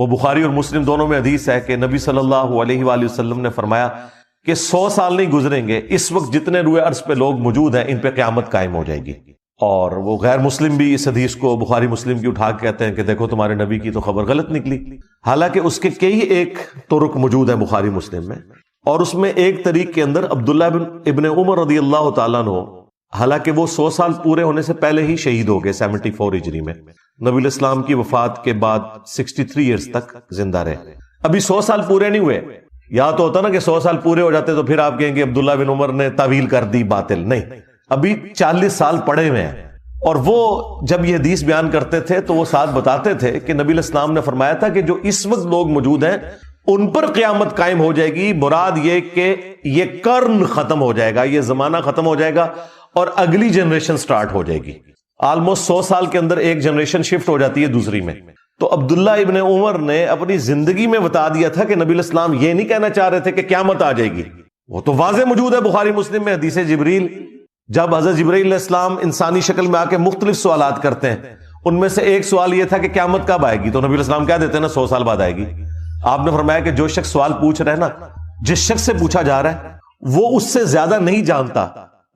وہ بخاری اور مسلم دونوں میں حدیث ہے کہ نبی صلی اللہ علیہ وآلہ وسلم نے فرمایا کہ 100 سال نہیں گزریں گے اس وقت جتنے روئے عرض پہ لوگ موجود ہیں ان پہ قیامت قائم ہو جائے گی. اور وہ غیر مسلم بھی اس حدیث کو بخاری مسلم کی اٹھا کے کہتے ہیں کہ دیکھو تمہارے نبی کی تو خبر غلط نکلی. حالانکہ اس کے کئی ایک طرق موجود ہیں بخاری مسلم میں، اور اس میں ایک طریق کے اندر عبداللہ ابن عمر رضی اللہ تعالیٰ عنہ، حالانکہ وہ 100 سال پورے ہونے سے پہلے ہی شہید ہو گئے 74 ہجری میں، نبی الاسلام کی وفات کے بعد 63 ایئرز تک زندہ رہے. ابھی 100 سال پورے نہیں ہوئے. یا تو ہوتا نا کہ 100 سال پورے ہو جاتے تو پھر آپ کہیں گے عبداللہ بن عمر نے تعویل کر دی، باطل. نہیں، ابھی 40 سال پڑے ہوئے ہیں. اور وہ جب یہ حدیث بیان کرتے تھے تو وہ ساتھ بتاتے تھے کہ نبی الاسلام نے فرمایا تھا کہ جو اس وقت لوگ موجود ہیں ان پر قیامت قائم ہو جائے گی. مراد یہ کہ یہ قرن ختم ہو جائے گا، یہ زمانہ ختم ہو جائے گا اور اگلی جنریشن سٹارٹ ہو جائے گی. آلموسٹ 100 سال کے اندر ایک جنریشن شفٹ ہو جاتی ہے دوسری میں. تو عبداللہ ابن عمر نے اپنی زندگی میں بتا دیا تھا کہ نبی الاسلام یہ نہیں کہنا چاہ رہے تھے کہ قیامت آ جائے گی. وہ تو واضح موجود ہے بخاری مسلم میں حدیث جبریل، جب حضرت جبرائیل علیہ السلام انسانی شکل میں آ کے مختلف سوالات کرتے ہیں، ان میں سے ایک سوال یہ تھا کہ قیامت کب آئے گی، تو نبی الاسلام کہہ دیتے ہیں نا 100 سال بعد آئے گی. آپ نے فرمایا کہ جو شخص سوال پوچھ رہا ہے نا، جس شخص سے پوچھا جا رہا ہے وہ اس سے زیادہ نہیں جانتا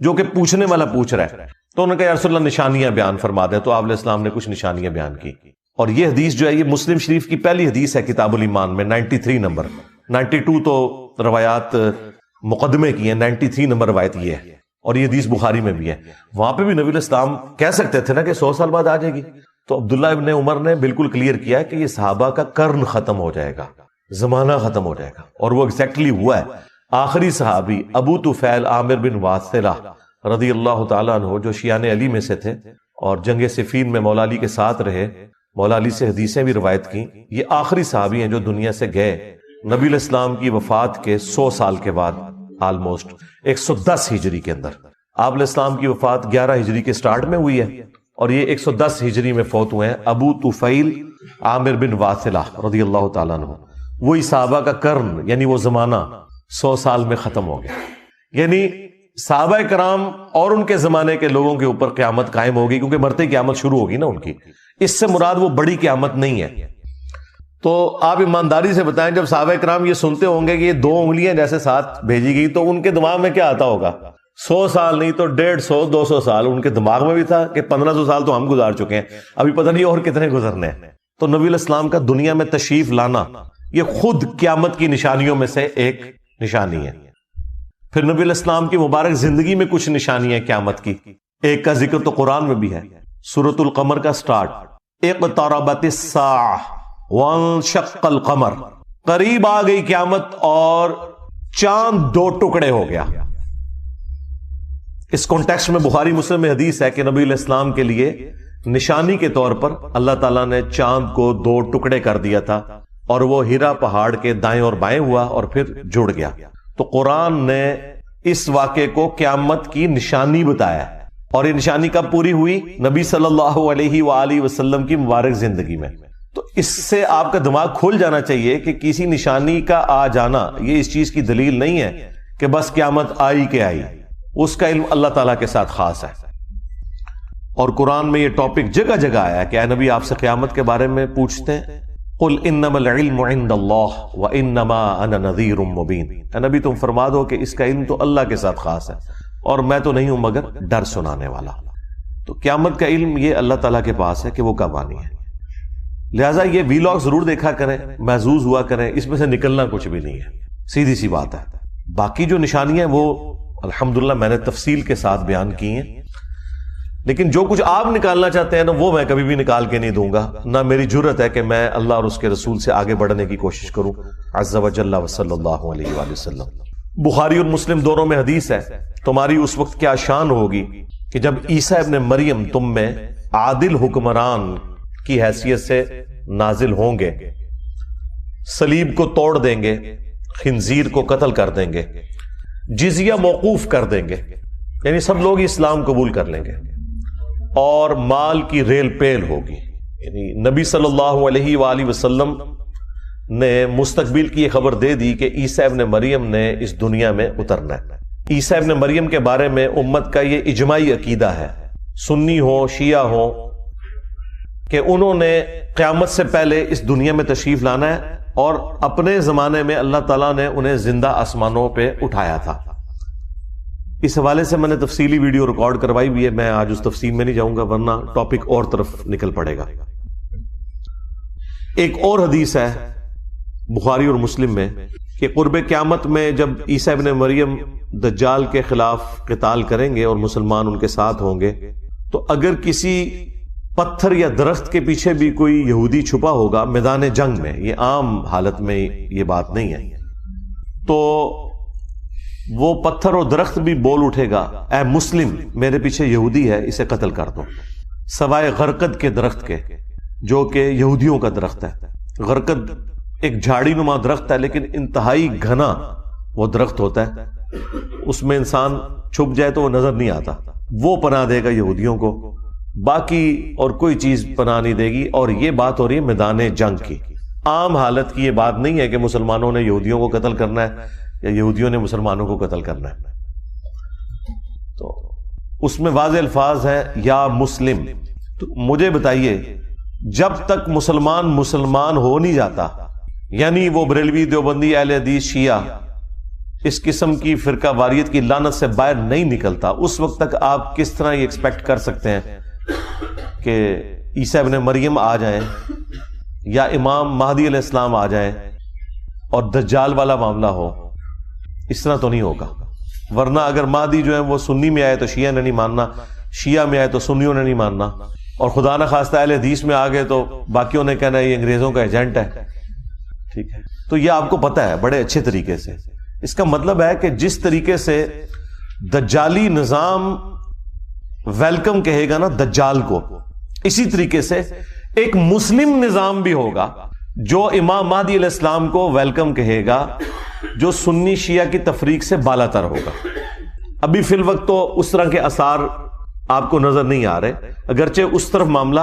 جو کہ پوچھنے والا پوچھ رہا ہے. تو انہوں نے کہا یا رسول اللہ نشانیاں بیان فرما دیں. تو آپ علیہ السلام نے کچھ نشانیاں بیان کی. اور یہ حدیث جو ہے یہ مسلم شریف کی پہلی حدیث ہے کتاب الایمان میں، 93 نمبر. 92 تو روایات مقدمے کی ہیں، 93 نمبر روایت یہ ہے. اور یہ حدیث بخاری میں بھی ہے. وہاں پہ بھی نبی علیہ السلام کہہ سکتے تھے نا کہ 100 سال بعد آ جائے گی. تو عبداللہ ابن عمر نے بالکل کلیئر کیا ہے کہ یہ صحابہ کا قرن ختم ہو جائے گا، زمانہ ختم ہو جائے گا. اور وہ ایگزیکٹلی ہوا ہے. آخری صحابی ابو طفیل عامر بن واثلہ رضی اللہ تعالیٰ عنہ، جو شیعان علی میں سے تھے اور جنگ صفین میں مولا علی کے ساتھ رہے، مولا علی سے حدیثیں بھی روایت کی، یہ آخری صحابی ہیں جو دنیا سے گئے نبی علیہ السلام کی وفات کے 100 سال کے بعد، آلموسٹ 110 ہجری کے اندر. آپ علیہ السلام کی وفات 11 ہجری کے سٹارٹ میں ہوئی ہے اور یہ 110 ہجری میں فوت ہوئے ہیں ابو طفیل عامر بن واثلہ رضی اللہ تعالیٰ عنہ. وہی صحابہ کا قرن یعنی وہ زمانہ 100 سال میں ختم ہو گیا. یعنی صحابہ کرام اور ان کے زمانے کے لوگوں کے اوپر قیامت قائم ہوگی، کیونکہ مرتے قیامت شروع ہوگی نا ان کی. اس سے مراد وہ بڑی قیامت نہیں ہے. تو آپ ایمانداری سے بتائیں جب صحابہ کرام یہ سنتے ہوں گے کہ یہ 2 انگلیاں جیسے ساتھ بھیجی گئی تو ان کے دماغ میں کیا آتا ہوگا؟ 100 سال نہیں تو 150 200 سال ان کے دماغ میں بھی تھا کہ 1500 سال تو ہم گزار چکے ہیں، ابھی پتہ نہیں اور کتنے گزرنے ہیں. تو نبی علیہ السلام کا دنیا میں تشریف لانا یہ خود قیامت کی نشانیوں میں سے ایک نشانی ہے. پھر نبی علیہ السلام کی مبارک زندگی میں کچھ نشانیاں قیامت کی. ایک کا ذکر تو قرآن میں بھی ہے، سورۃ القمر کا سٹارٹ، اقتربت الساعہ وانشق القمر، قریب آ گئی قیامت اور چاند 2 ٹکڑے ہو گیا. اس کانٹیکسٹ میں بخاری مسلم میں حدیث ہے کہ نبی علیہ السلام کے لیے نشانی کے طور پر اللہ تعالیٰ نے چاند کو 2 ٹکڑے کر دیا تھا اور وہ ہیرا پہاڑ کے دائیں اور بائیں ہوا اور پھر جڑ گیا. تو قرآن نے اس واقعے کو قیامت کی نشانی بتایا، اور یہ نشانی کب پوری ہوئی؟ نبی صلی اللہ علیہ وآلہ وسلم کی مبارک زندگی میں. تو اس سے آپ کا دماغ کھل جانا چاہیے کہ کسی نشانی کا آ جانا یہ اس چیز کی دلیل نہیں ہے کہ بس قیامت آئی کہ آئی. اس کا علم اللہ تعالیٰ کے ساتھ خاص ہے. اور قرآن میں یہ ٹاپک جگہ جگہ آیا ہے کہ اے نبی آپ سے قیامت کے بارے میں پوچھتے ہیں، قل انما العلم عند اللہ وانما انا نذیر مبین. اے نبی تم فرما دو کہ اس کا علم تو اللہ کے ساتھ خاص ہے اور میں تو نہیں ہوں مگر ڈر سنانے والا. تو قیامت کا علم یہ اللہ تعالیٰ کے پاس ہے کہ وہ کب آنی ہے. لہٰذا یہ ویلاگ ضرور دیکھا کریں، محظوظ ہوا کریں، اس میں سے نکلنا کچھ بھی نہیں ہے، سیدھی سی بات ہے. باقی جو نشانیاں وہ الحمدللہ میں نے تفصیل کے ساتھ بیان کی ہیں، لیکن جو کچھ آپ نکالنا چاہتے ہیں نا وہ میں کبھی بھی نکال کے نہیں دوں گا. نہ میری جرت ہے کہ میں اللہ اور اس کے رسول سے آگے بڑھنے کی کوشش کروں عز و جل و صلی اللہ علیہ وآلہ وسلم. بخاری اور مسلم دونوں میں حدیث ہے، تمہاری اس وقت کیا شان ہوگی کہ جب عیسیٰ ابن مریم تم میں عادل حکمران کی حیثیت سے نازل ہوں گے، صلیب کو توڑ دیں گے، خنزیر کو قتل کر دیں گے، جزیہ موقوف کر دیں گے، یعنی سب لوگ اسلام قبول کر لیں گے، اور مال کی ریل پیل ہوگی. یعنی نبی صلی اللہ علیہ وآلہ وسلم نے مستقبل کی یہ خبر دے دی کہ عیسیٰ ابن مریم نے اس دنیا میں اترنا ہے. عیسیٰ ابن مریم کے بارے میں امت کا یہ اجماعی عقیدہ ہے، سنی ہو، شیعہ ہو، کہ انہوں نے قیامت سے پہلے اس دنیا میں تشریف لانا ہے اور اپنے زمانے میں اللہ تعالیٰ نے انہیں زندہ آسمانوں پہ اٹھایا تھا. اس حوالے سے میں نے تفصیلی ویڈیو ریکارڈ کروائی ہوئی ہے، میں آج اس تفصیل میں نہیں جاؤں گا ورنہ ٹاپک اور طرف نکل پڑے گا. ایک اور حدیث ہے بخاری اور مسلم میں کہ قرب قیامت میں جب عیسیٰ ابن مریم دجال کے خلاف قتال کریں گے اور مسلمان ان کے ساتھ ہوں گے، تو اگر کسی پتھر یا درخت کے پیچھے بھی کوئی یہودی چھپا ہوگا میدان جنگ میں، یہ عام حالت میں یہ بات نہیں ہے، تو وہ پتھر اور درخت بھی بول اٹھے گا اے مسلم، میرے پیچھے یہودی ہے، اسے قتل کر دو، سوائے غرقد کے درخت کے جو کہ یہودیوں کا درخت ہے. غرقد ایک جھاڑی نما درخت ہے لیکن انتہائی گھنا وہ درخت ہوتا ہے، اس میں انسان چھپ جائے تو وہ نظر نہیں آتا، وہ پناہ دے گا یہودیوں کو، باقی اور کوئی چیز پناہ نہیں دے گی. اور یہ بات ہو رہی ہے میدان جنگ کی، عام حالت کی یہ بات نہیں ہے کہ مسلمانوں نے یہودیوں کو قتل کرنا ہے یا یہودیوں نے مسلمانوں کو قتل کرنا ہے. تو اس میں واضح الفاظ ہیں یا مسلم. تو مجھے بتائیے جب تک مسلمان ہو نہیں جاتا، یعنی وہ بریلوی، دیوبندی، اہل حدیث، شیعہ، اس قسم کی فرقہ واریت کی لعنت سے باہر نہیں نکلتا، اس وقت تک آپ کس طرح یہ ایکسپیکٹ کر سکتے ہیں کہ عیسیٰ ابن مریم آ جائیں یا امام مہدی علیہ السلام آ جائیں اور دجال والا معاملہ ہو؟ اس طرح تو نہیں ہوگا. ورنہ اگر مہدی جو ہے وہ سنی میں آئے تو شیعہ نے نہیں ماننا، شیعہ میں آئے تو سنیوں نے نہیں ماننا، اور خدا نہ خواستہ اہل حدیث میں آ گئے تو باقیوں نے کہنا ہے یہ انگریزوں کا ایجنٹ ہے. ٹھیک ہے، تو یہ آپ کو پتا ہے بڑے اچھے طریقے سے. اس کا مطلب ہے کہ جس طریقے سے دجالی نظام ویلکم کہے گا نا دجال کو، اسی طریقے سے ایک مسلم نظام بھی ہوگا جو امام مہدی علیہ السلام کو ویلکم کہے گا، جو سنی شیعہ کی تفریق سے بالا تر ہوگا. ابھی فی الوقت تو اس طرح کے آثار آپ کو نظر نہیں آ رہے، اگرچہ اس طرف معاملہ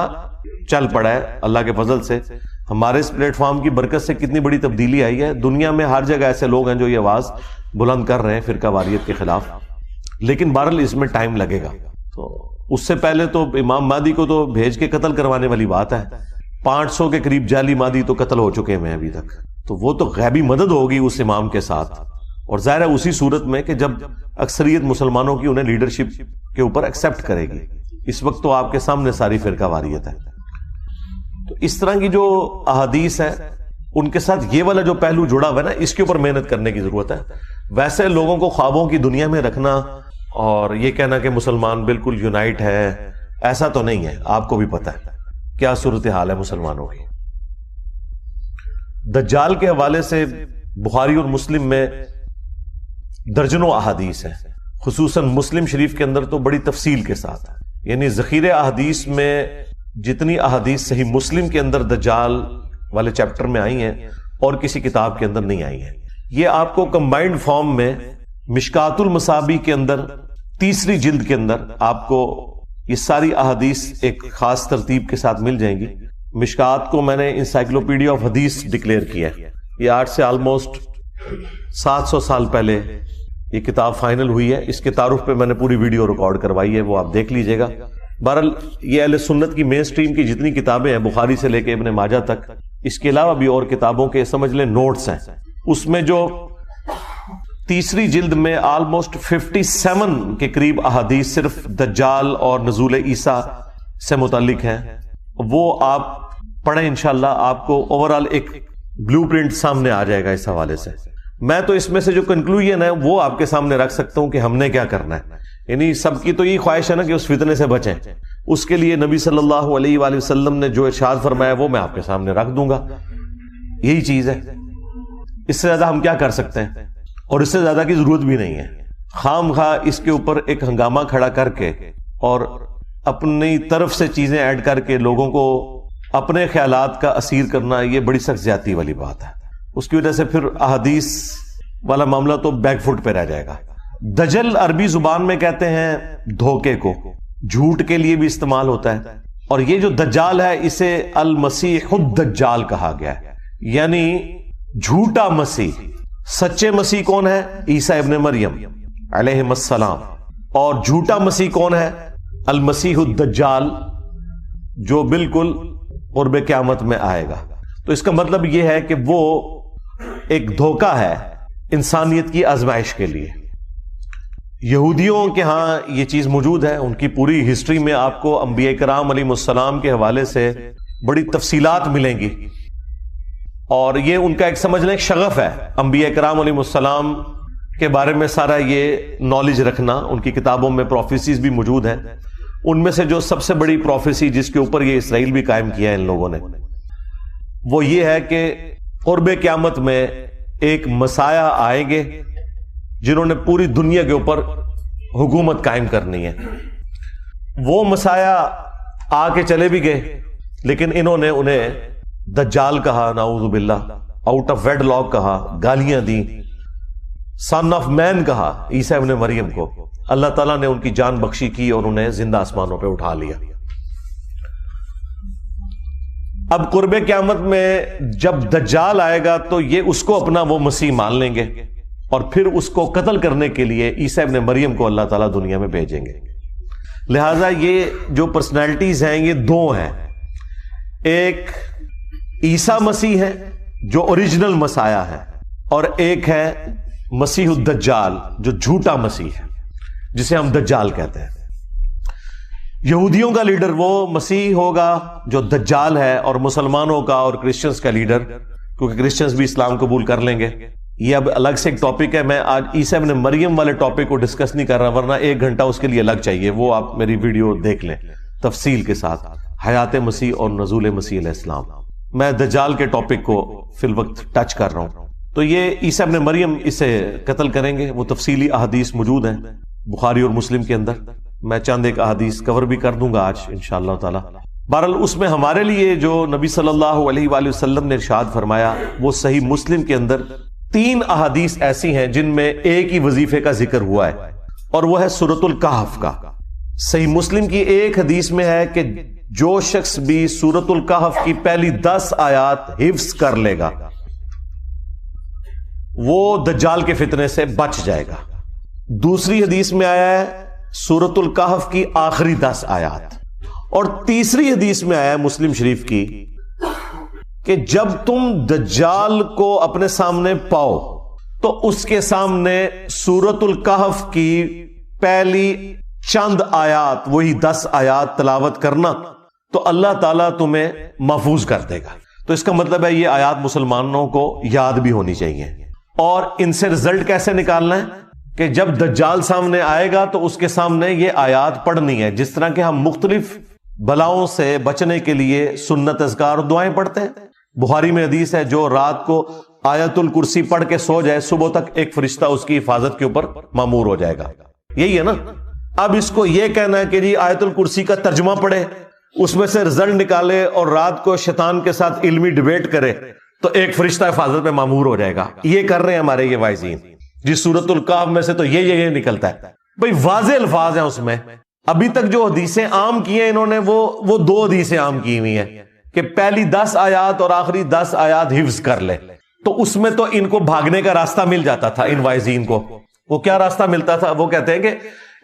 چل پڑا ہے اللہ کے فضل سے. ہمارے اس پلیٹ فارم کی برکت سے کتنی بڑی تبدیلی آئی ہے. دنیا میں ہر جگہ ایسے لوگ ہیں جو یہ آواز بلند کر رہے ہیں فرقہ واریت کے خلاف، لیکن بہرحال اس میں ٹائم لگے گا. تو اس سے پہلے تو امام مہدی کو تو بھیج کے قتل کروانے والی بات ہے. 500 کے قریب جعلی مہدی تو قتل ہو چکے ہیں ابھی تک. تو وہ تو غیبی مدد ہوگی اس امام کے ساتھ، اور ظاہر ہے اسی صورت میں کہ جب اکثریت مسلمانوں کی انہیں لیڈرشپ کے اوپر ایکسپٹ کرے گی. اس وقت تو آپ کے سامنے ساری فرقہ واریت ہے. تو اس طرح کی جو احادیث ہے ان کے ساتھ یہ والا جو پہلو جڑا ہوا ہے نا، اس کے اوپر محنت کرنے کی ضرورت ہے. ویسے لوگوں کو خوابوں کی دنیا میں رکھنا اور یہ کہنا کہ مسلمان بالکل یونائٹ ہے، ایسا تو نہیں ہے. آپ کو بھی پتا ہے کیا صورتحال ہے مسلمانوں کی. دجال کے حوالے سے بخاری اور مسلم میں درجنوں احادیث ہیں، خصوصاً مسلم شریف کے اندر تو بڑی تفصیل کے ساتھ، یعنی ذخیرہ احادیث میں جتنی احادیث صحیح مسلم کے اندر دجال والے چیپٹر میں آئی ہیں اور کسی کتاب کے اندر نہیں آئی ہیں. یہ آپ کو کمبائنڈ فارم میں مشکات المصابیح کے اندر 3 جلد کے اندر آپ کو یہ ساری احادیث ایک خاص ترتیب کے ساتھ مل جائیں گی. مشکات کو میں نے انسائکلوپیڈیا آف حدیث ڈکلیئر کیا ہے. یہ آج سے آلموسٹ 700 سال پہلے یہ کتاب فائنل ہوئی ہے. اس کے تعارف پہ میں نے پوری ویڈیو ریکارڈ کروائی ہے، وہ آپ دیکھ لیجئے گا. بہرحال یہ اہل سنت کی مین سٹریم کی جتنی کتابیں ہیں بخاری سے لے کے ابن ماجہ تک، اس کے علاوہ بھی اور کتابوں کے سمجھ لیں نوٹس ہیں، اس میں جو 3 جلد میں آلموسٹ 57 کے قریب احادیث صرف دجال اور نزول عیسیٰ سے متعلق ہیں. وہ آپ پڑھیں انشاءاللہ، آپ کو اوورال ایک بلو پرنٹ سامنے آ جائے گا اس حوالے سے. میں تو اس میں سے جو کنکلوژن ہے وہ آپ کے سامنے رکھ سکتا ہوں کہ ہم نے کیا کرنا ہے. یعنی سب کی تو یہ خواہش ہے نا کہ اس فتنے سے بچیں. اس کے لیے نبی صلی اللہ علیہ وآلہ وسلم نے جو ارشاد فرمایا وہ میں آپ کے سامنے رکھ دوں گا. یہی چیز ہے، اس سے زیادہ ہم کیا کر سکتے ہیں، اور اس سے زیادہ کی ضرورت بھی نہیں ہے. خام خواہ اس کے اوپر ایک ہنگامہ کھڑا کر کے اور اپنی طرف سے چیزیں ایڈ کر کے لوگوں کو اپنے خیالات کا اسیر کرنا، یہ بڑی سخت زیادتی والی بات ہے. اس کی وجہ سے پھر احادیث والا معاملہ تو بیک فٹ پہ رہ جائے گا. دجل عربی زبان میں کہتے ہیں دھوکے کو، جھوٹ کے لیے بھی استعمال ہوتا ہے. اور یہ جو دجال ہے اسے المسیح الدجال کہا گیا ہے، یعنی جھوٹا مسیح. سچے مسیح کون ہے؟ عیسیٰ ابن مریم علیہ السلام. اور جھوٹا مسیح کون ہے؟ المسیح الدجال، جو بالکل قرب قیامت میں آئے گا. تو اس کا مطلب یہ ہے کہ وہ ایک دھوکہ ہے انسانیت کی آزمائش کے لیے. یہودیوں کے ہاں یہ چیز موجود ہے، ان کی پوری ہسٹری میں آپ کو انبیاء کرام علیہ السلام کے حوالے سے بڑی تفصیلات ملیں گی، اور یہ ان کا ایک سمجھ لیں شغف ہے انبیاء کرام علیہ السلام کے بارے میں سارا یہ نالج رکھنا. ان کی کتابوں میں پروفیسیز بھی موجود ہیں. ان میں سے جو سب سے بڑی پروفیسی جس کے اوپر یہ اسرائیل بھی قائم کیا ہے ان لوگوں نے، وہ یہ ہے کہ قرب قیامت میں ایک مسیح آئیں گے جنہوں نے پوری دنیا کے اوپر حکومت قائم کرنی ہے. وہ مسیح آ کے چلے بھی گئے، لیکن انہوں نے انہیں دجال کہا، نعوذ باللہ، آؤٹ آف ویڈ لاک کہا، گالیاں دی، سن آف مین کہا عیسیٰ ابن مریم کو. اللہ تعالیٰ نے ان کی جان بخشی کی اور انہیں زندہ آسمانوں پہ اٹھا لیا. اب قرب قیامت میں جب دجال آئے گا تو یہ اس کو اپنا وہ مسیح مان لیں گے، اور پھر اس کو قتل کرنے کے لیے عیسیٰ ابن مریم کو اللہ تعالیٰ دنیا میں بھیجیں گے. لہذا یہ جو پرسنالٹیز ہیں یہ دو ہیں. ایک عیسیٰ مسیح ہے جو اوریجنل مسیح ہے، اور ایک ہے مسیح الدجال جو جھوٹا مسیح ہے، جسے ہم دجال کہتے ہیں. یہودیوں کا لیڈر وہ مسیح ہوگا جو دجال ہے، اور مسلمانوں کا اور کرسچنز کا لیڈر، کیونکہ کرسچنز بھی اسلام قبول کر لیں گے. یہ اب الگ سے ایک ٹاپک ہے. میں آج عیسیٰ ابن مریم والے ٹاپک کو ڈسکس نہیں کر رہا، ورنہ 1 گھنٹہ اس کے لیے الگ چاہیے. وہ آپ میری ویڈیو دیکھ لیں تفصیل کے ساتھ، حیات مسیح اور نزول مسیح علیہ السلام. میں دجال کے ٹاپک کو فی الوقت ٹچ کر رہا ہوں. تو یہ عیسیٰ ابن مریم اسے قتل کریں گے. وہ تفصیلی احادیث موجود ہیں بخاری اور مسلم کے اندر. میں چند ایک احادیث کور بھی کر دوں گا آج انشاءاللہ تعالی. بہرحال اس میں ہمارے لیے جو نبی صلی اللہ علیہ وآلہ وسلم نے ارشاد فرمایا، وہ صحیح مسلم کے اندر 3 احادیث ایسی ہیں جن میں ایک ہی وظیفے کا ذکر ہوا ہے، اور وہ ہے سورۃ الکہف کا. صحیح مسلم کی ایک حدیث میں ہے کہ جو شخص بھی سورۃ الکہف کی پہلی 10 آیات حفظ کر لے گا وہ دجال کے فتنے سے بچ جائے گا. دوسری حدیث میں آیا ہے سورۃ الکہف کی آخری 10 آیات، اور تیسری حدیث میں آیا ہے مسلم شریف کی کہ جب تم دجال کو اپنے سامنے پاؤ تو اس کے سامنے سورۃ الکہف کی پہلی چند آیات، وہی 10 آیات تلاوت کرنا، تو اللہ تعالیٰ تمہیں محفوظ کر دے گا. تو اس کا مطلب ہے یہ آیات مسلمانوں کو یاد بھی ہونی چاہیے. اور ان سے رزلٹ کیسے نکالنا ہے کہ جب دجال سامنے آئے گا تو اس کے سامنے یہ آیات پڑھنی ہے. جس طرح کہ ہم مختلف بلاؤں سے بچنے کے لیے سنت اذکار اور دعائیں پڑھتے ہیں. بخاری میں حدیث ہے جو رات کو آیت الکرسی پڑھ کے سو جائے صبح تک ایک فرشتہ اس کی حفاظت کے اوپر مامور ہو جائے گا. یہی ہے نا. اب اس کو یہ کہنا ہے کہ جی آیت الکرسی کا ترجمہ پڑھے، اس میں سے رزلٹ نکالے اور رات کو شیطان کے ساتھ علمی ڈیبیٹ کرے تو ایک فرشتہ حفاظت میں مامور ہو جائے گا. یہ کر رہے ہیں ہمارے یہ وائزین. جی سورۃ الکہف میں سے تو یہ نکلتا ہے. بھئی واضح الفاظ ہیں اس میں. ابھی تک جو حدیثیں عام کی ہیں انہوں نے وہ 2 حدیثیں عام کی ہوئی ہیں کہ پہلی 10 آیات اور آخری 10 آیات حفظ کر لے. تو اس میں تو ان کو بھاگنے کا راستہ مل جاتا تھا. ان وائزین کو وہ کیا راستہ ملتا تھا؟ وہ کہتے ہیں کہ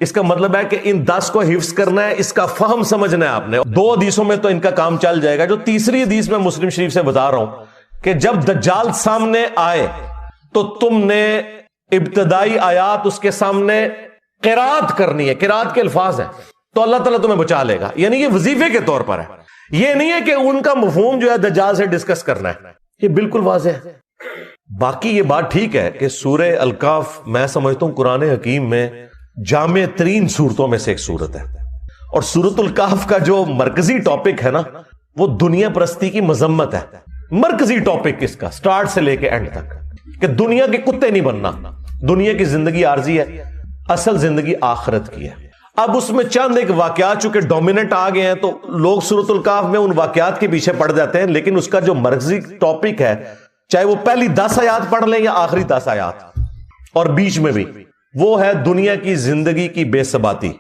اس کا مطلب ہے کہ ان 10 کو حفظ کرنا ہے، اس کا فہم سمجھنا ہے آپ نے. 2 حدیثوں میں تو ان کا کام چل جائے گا. جو تیسری حدیث میں مسلم شریف سے بتا رہا ہوں کہ جب دجال سامنے آئے تو تم نے ابتدائی آیات اس کے سامنے قرات کرنی ہے. قرات کے الفاظ ہیں تو اللہ تعالیٰ تمہیں بچا لے گا. یعنی یہ وظیفے کے طور پر ہے. یہ نہیں ہے کہ ان کا مفہوم جو ہے دجال سے ڈسکس کرنا ہے. یہ بالکل واضح ہے. باقی یہ بات ٹھیک ہے کہ سورہ الکہف میں سمجھتا ہوں قرآن حکیم میں جامع ترین صورتوں میں سے ایک صورت ہے. اور سورۃ الکہف کا جو مرکزی ٹاپک ہے نا وہ دنیا پرستی کی مذمت ہے. مرکزی ٹاپک اس کا سٹارٹ سے لے کے اینڈ تک کہ دنیا کے کتے نہیں بننا. دنیا کی زندگی عارضی ہے، اصل زندگی آخرت کی ہے. اب اس میں چند ایک واقعات چونکہ ڈومیننٹ آ گئے ہیں تو لوگ سورۃ الکہف میں ان واقعات کے پیچھے پڑ جاتے ہیں. لیکن اس کا جو مرکزی ٹاپک ہے، چاہے وہ پہلی 10 آیات پڑھ لیں یا آخری 10 آیات اور بیچ میں بھی، وہ ہے دنیا کی زندگی کی بے ثباتی.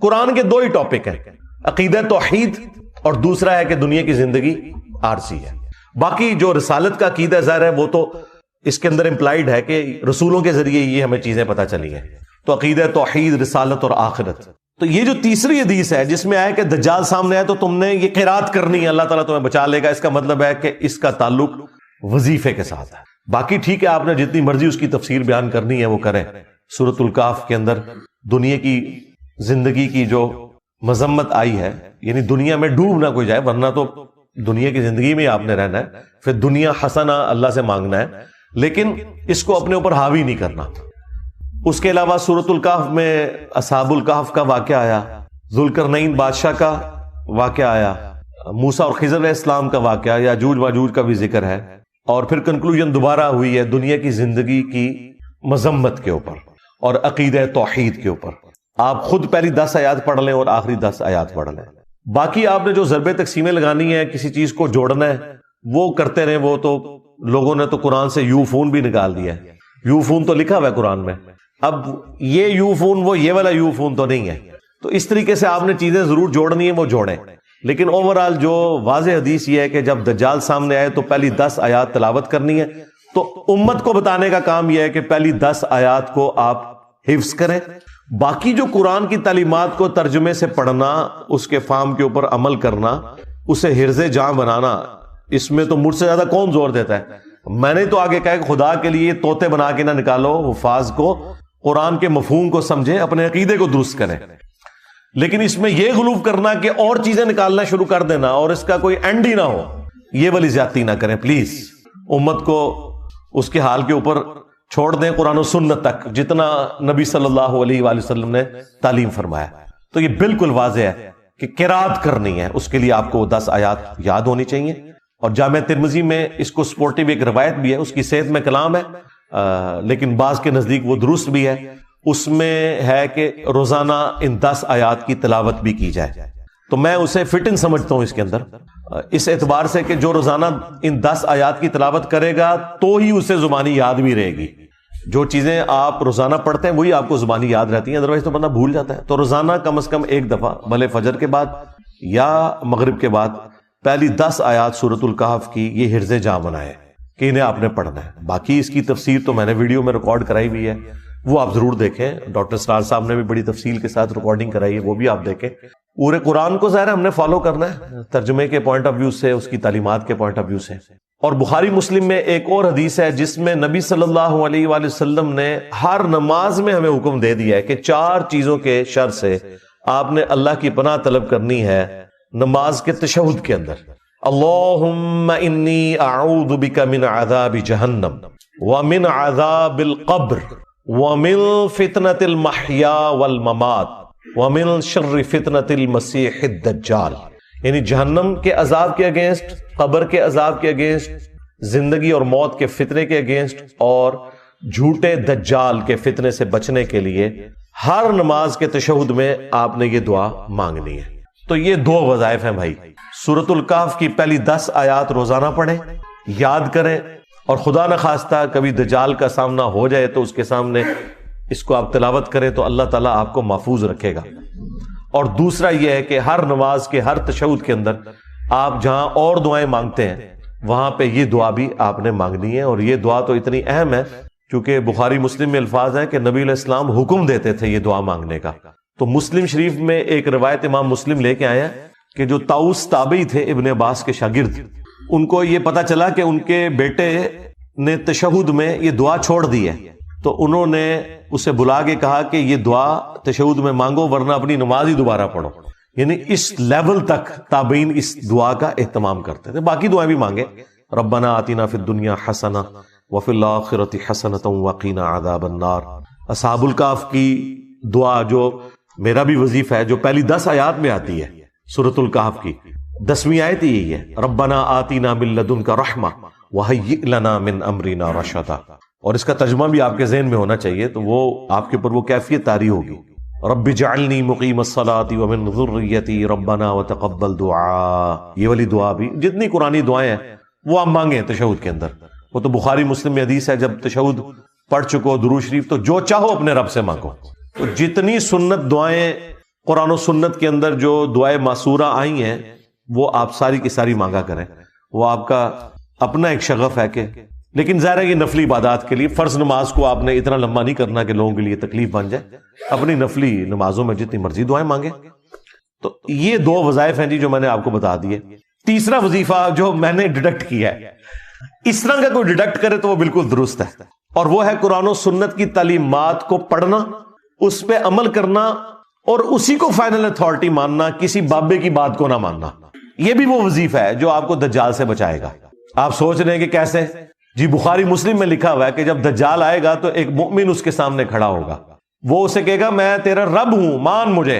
قرآن کے 2 ہی ٹاپک ہیں، عقیدہ توحید اور دوسرا ہے کہ دنیا کی زندگی عارضی ہے. باقی جو رسالت کا عقیدہ ظاہر ہے وہ تو اس کے اندر امپلائیڈ ہے کہ رسولوں کے ذریعے یہ ہمیں چیزیں پتہ چلی ہیں. تو عقیدہ توحید، رسالت اور آخرت تو یہ جو تیسری حدیث ہے جس میں آیا کہ دجال سامنے آئے تو تم نے یہ قرات کرنی ہے، اللہ تعالیٰ تمہیں بچا لے گا، اس کا مطلب ہے کہ اس کا تعلق وظیفے کے ساتھ ہے۔ باقی ٹھیک ہے، آپ نے جتنی مرضی اس کی تفسیر بیان کرنی ہے وہ کریں۔ سورۃ الکہف کے اندر دنیا کی زندگی کی جو مذمت آئی ہے، یعنی دنیا میں ڈوب نہ کوئی جائے، ورنہ تو دنیا کی زندگی میں آپ نے رہنا ہے، پھر دنیا حسنہ اللہ سے مانگنا ہے، لیکن اس کو اپنے اوپر حاوی نہیں کرنا۔ اس کے علاوہ سورۃ الکہف میں اصحاب الکہف کا واقعہ آیا، ذوالقرنین بادشاہ کا واقعہ آیا، موسیٰ اور خضر علیہ السلام کا واقعہ، یاجوج ماجوج کا بھی ذکر ہے، اور پھر کنکلوژن دوبارہ ہوئی ہے دنیا کی زندگی کی مذمت کے اوپر اور عقیدہ توحید کے اوپر۔ آپ خود پہلی 10 آیات پڑھ لیں اور آخری 10 آیات پڑھ لیں۔ باقی آپ نے جو ضرب تقسیمیں لگانی ہے، کسی چیز کو جوڑنا ہے، وہ کرتے رہیں۔ وہ تو لوگوں نے تو قرآن سے یوفون بھی نکال دیا ہے، یوفون تو لکھا ہوا ہے قرآن میں، اب یہ یوفون وہ یہ والا یوفون تو نہیں ہے۔ تو اس طریقے سے آپ نے چیزیں ضرور جوڑنی ہیں، وہ جوڑیں، لیکن اوورآل جو واضح حدیث یہ ہے کہ جب دجال سامنے آئے تو پہلی 10 آیات تلاوت کرنی ہے۔ تو امت کو بتانے کا کام یہ ہے کہ پہلی 10 آیات کو آپ حفظ کریں، باقی جو قرآن کی تعلیمات کو ترجمے سے پڑھنا، اس کے فہم کے اوپر عمل کرنا، اسے حرز جاں بنانا، اس میں تو مجھ سے زیادہ کون زور دیتا ہے؟ میں نے تو آگے کہا کہ خدا کے لیے طوطے بنا کے نہ نکالو حفاظ کو، قرآن کے مفہوم کو سمجھیں، اپنے عقیدے کو درست کریں، لیکن اس میں یہ غلوف کرنا کہ اور چیزیں نکالنا شروع کر دینا اور اس کا کوئی اینڈ ہی نہ ہو، یہ والی زیادتی نہ کریں پلیز۔ امت کو اس کے حال کے اوپر چھوڑ دیں، قرآن و سنت تک جتنا نبی صلی اللہ علیہ وآلہ وسلم نے تعلیم فرمایا۔ تو یہ بالکل واضح ہے کہ قرات کرنی ہے، اس کے لیے آپ کو 10 آیات یاد ہونی چاہیے۔ اور جامع ترمذی میں اس کو سپورٹیو ایک روایت بھی ہے، اس کی صحت میں کلام ہے، لیکن بعض کے نزدیک وہ درست بھی ہے۔ اس میں ہے کہ روزانہ ان 10 آیات کی تلاوت بھی کی جائے، تو میں اسے فٹ ان سمجھتا ہوں اس کے اندر، اس اعتبار سے کہ جو روزانہ ان 10 آیات کی تلاوت کرے گا تو ہی اسے زبانی یاد بھی رہے گی۔ جو چیزیں آپ روزانہ پڑھتے ہیں وہی آپ کو زبانی یاد رہتی ہیں، ادروائز تو بندہ بھول جاتا ہے۔ تو روزانہ کم از کم ایک دفعہ، بھلے فجر کے بعد یا مغرب کے بعد، پہلی 10 آیات سورۃ الکہف کی یہ حرز جاں بنائے کہ انہیں آپ نے پڑھنا ہے۔ باقی اس کی تفسیر تو میں نے ویڈیو میں ریکارڈ کرائی ہوئی ہے، وہ آپ ضرور دیکھیں۔ ڈاکٹر سرار صاحب نے بھی بڑی تفصیل کے ساتھ ریکارڈنگ کرائی ہے، وہ بھی آپ دیکھیں۔ پورے قرآن کو ظاہر ہم نے فالو کرنا ہے، ترجمے کے پوائنٹ آف ویو سے، اس کی تعلیمات کے پوائنٹ آف ویو سے۔ اور بخاری مسلم میں ایک اور حدیث ہے جس میں نبی صلی اللہ علیہ وآلہ وسلم نے ہر نماز میں ہمیں حکم دے دیا ہے کہ 4 چیزوں کے شر سے آپ نے اللہ کی پناہ طلب کرنی ہے نماز کے تشہد کے اندر۔ اللہم انی اعوذ بک من عذاب جہنم ومن عذاب القبر ومن فتنة المحیا والممات ومن شر فتنة المسیح الدجال، یعنی جہنم کے عذاب کے اگینسٹ، قبر کے عذاب کے اگینسٹ، زندگی اور موت کے فتنے کے اگینسٹ، اور جھوٹے دجال کے فتنے سے بچنے کے لیے ہر نماز کے تشہد میں آپ نے یہ دعا مانگنی ہے۔ تو یہ 2 وظائف ہیں بھائی، سورۃ الکہف کی پہلی 10 آیات روزانہ پڑھیں، یاد کریں، اور خدا نخواستہ کبھی دجال کا سامنا ہو جائے تو اس کے سامنے اس کو آپ تلاوت کریں تو اللہ تعالیٰ آپ کو محفوظ رکھے گا۔ اور دوسرا یہ ہے کہ ہر نماز کے ہر تشہد کے اندر آپ جہاں اور دعائیں مانگتے ہیں وہاں پہ یہ دعا بھی آپ نے مانگنی ہے، اور یہ دعا تو اتنی اہم ہے کیونکہ بخاری مسلم میں الفاظ ہیں کہ نبی علیہ السلام حکم دیتے تھے یہ دعا مانگنے کا۔ تو مسلم شریف میں ایک روایت امام مسلم لے کے آئے ہیں کہ جو طاؤس تابعی تھے ابن عباس کے شاگرد، ان کو یہ پتا چلا کہ ان کے بیٹے نے تشہد میں یہ دعا چھوڑ دی ہے، تو انہوں نے اسے بلا کے کہا کہ یہ دعا تشہد میں مانگو ورنہ اپنی نماز ہی دوبارہ پڑھو۔ یعنی اس لیول تک تابعین اس دعا کا اہتمام کرتے تھے۔ باقی دعائیں بھی مانگے، ربنا آتنا فی الدنیا حسنہ وفی الآخرۃ حسنۃ وقنا عذاب النار۔ اصحاب الکہف کی دعا جو میرا بھی وظیفہ ہے، جو پہلی 10 آیات میں آتی ہے سورۃ الکہف کی، 10ویں آیت یہی ہے، ربنا آتنا من لدنک رحمہ وہیئ لنا من امرنا رشدا۔ اور اس کا ترجمہ بھی آپ کے ذہن میں ہونا چاہیے، تو وہ آپ کے اوپر وہ کیفیت طاری ہوگی، رب اجعلنی مقیم الصلاۃ ومن ذریتی ربنا وتقبل دعاء۔ یہ والی دعا بھی، جتنی قرآنی دعائیں ہیں وہ آپ مانگیں تشہد کے اندر، وہ تو بخاری مسلم میں حدیث ہے جب تشہد پڑھ چکو درود شریف تو جو چاہو اپنے رب سے مانگو۔ تو جتنی سنت دعائیں قرآن و سنت کے اندر جو دعائیں معصورہ آئی ہیں وہ آپ ساری کی ساری مانگا کریں۔ وہ آپ کا اپنا ایک شغف ہے کہ لیکن ظاہر ہے یہ نفلی عبادات کے لیے، فرض نماز کو آپ نے اتنا لمبا نہیں کرنا کہ لوگوں کے لیے تکلیف بن جائے، اپنی نفلی نمازوں میں جتنی مرضی دعائیں مانگیں۔ تو یہ 2 وظائف ہیں جی جو میں نے آپ کو بتا دیے۔ تیسرا وظیفہ جو میں نے ڈیڈکٹ کیا ہے، اس طرح کا کوئی ڈیڈکٹ کرے تو وہ بالکل درست ہے، اور وہ ہے قرآن و سنت کی تعلیمات کو پڑھنا، اس پہ عمل کرنا، اور اسی کو فائنل اتھارٹی ماننا، کسی بابے کی بات کو نہ ماننا۔ یہ بھی وہ وظیفہ ہے جو آپ کو دجال سے بچائے گا۔ آپ سوچ رہے ہیں کہ کیسے؟ جی بخاری مسلم میں لکھا ہوا ہے کہ جب دجال آئے گا تو ایک مؤمن اس کے سامنے کھڑا ہوگا، وہ اسے کہے گا میں تیرا رب ہوں، مان مجھے۔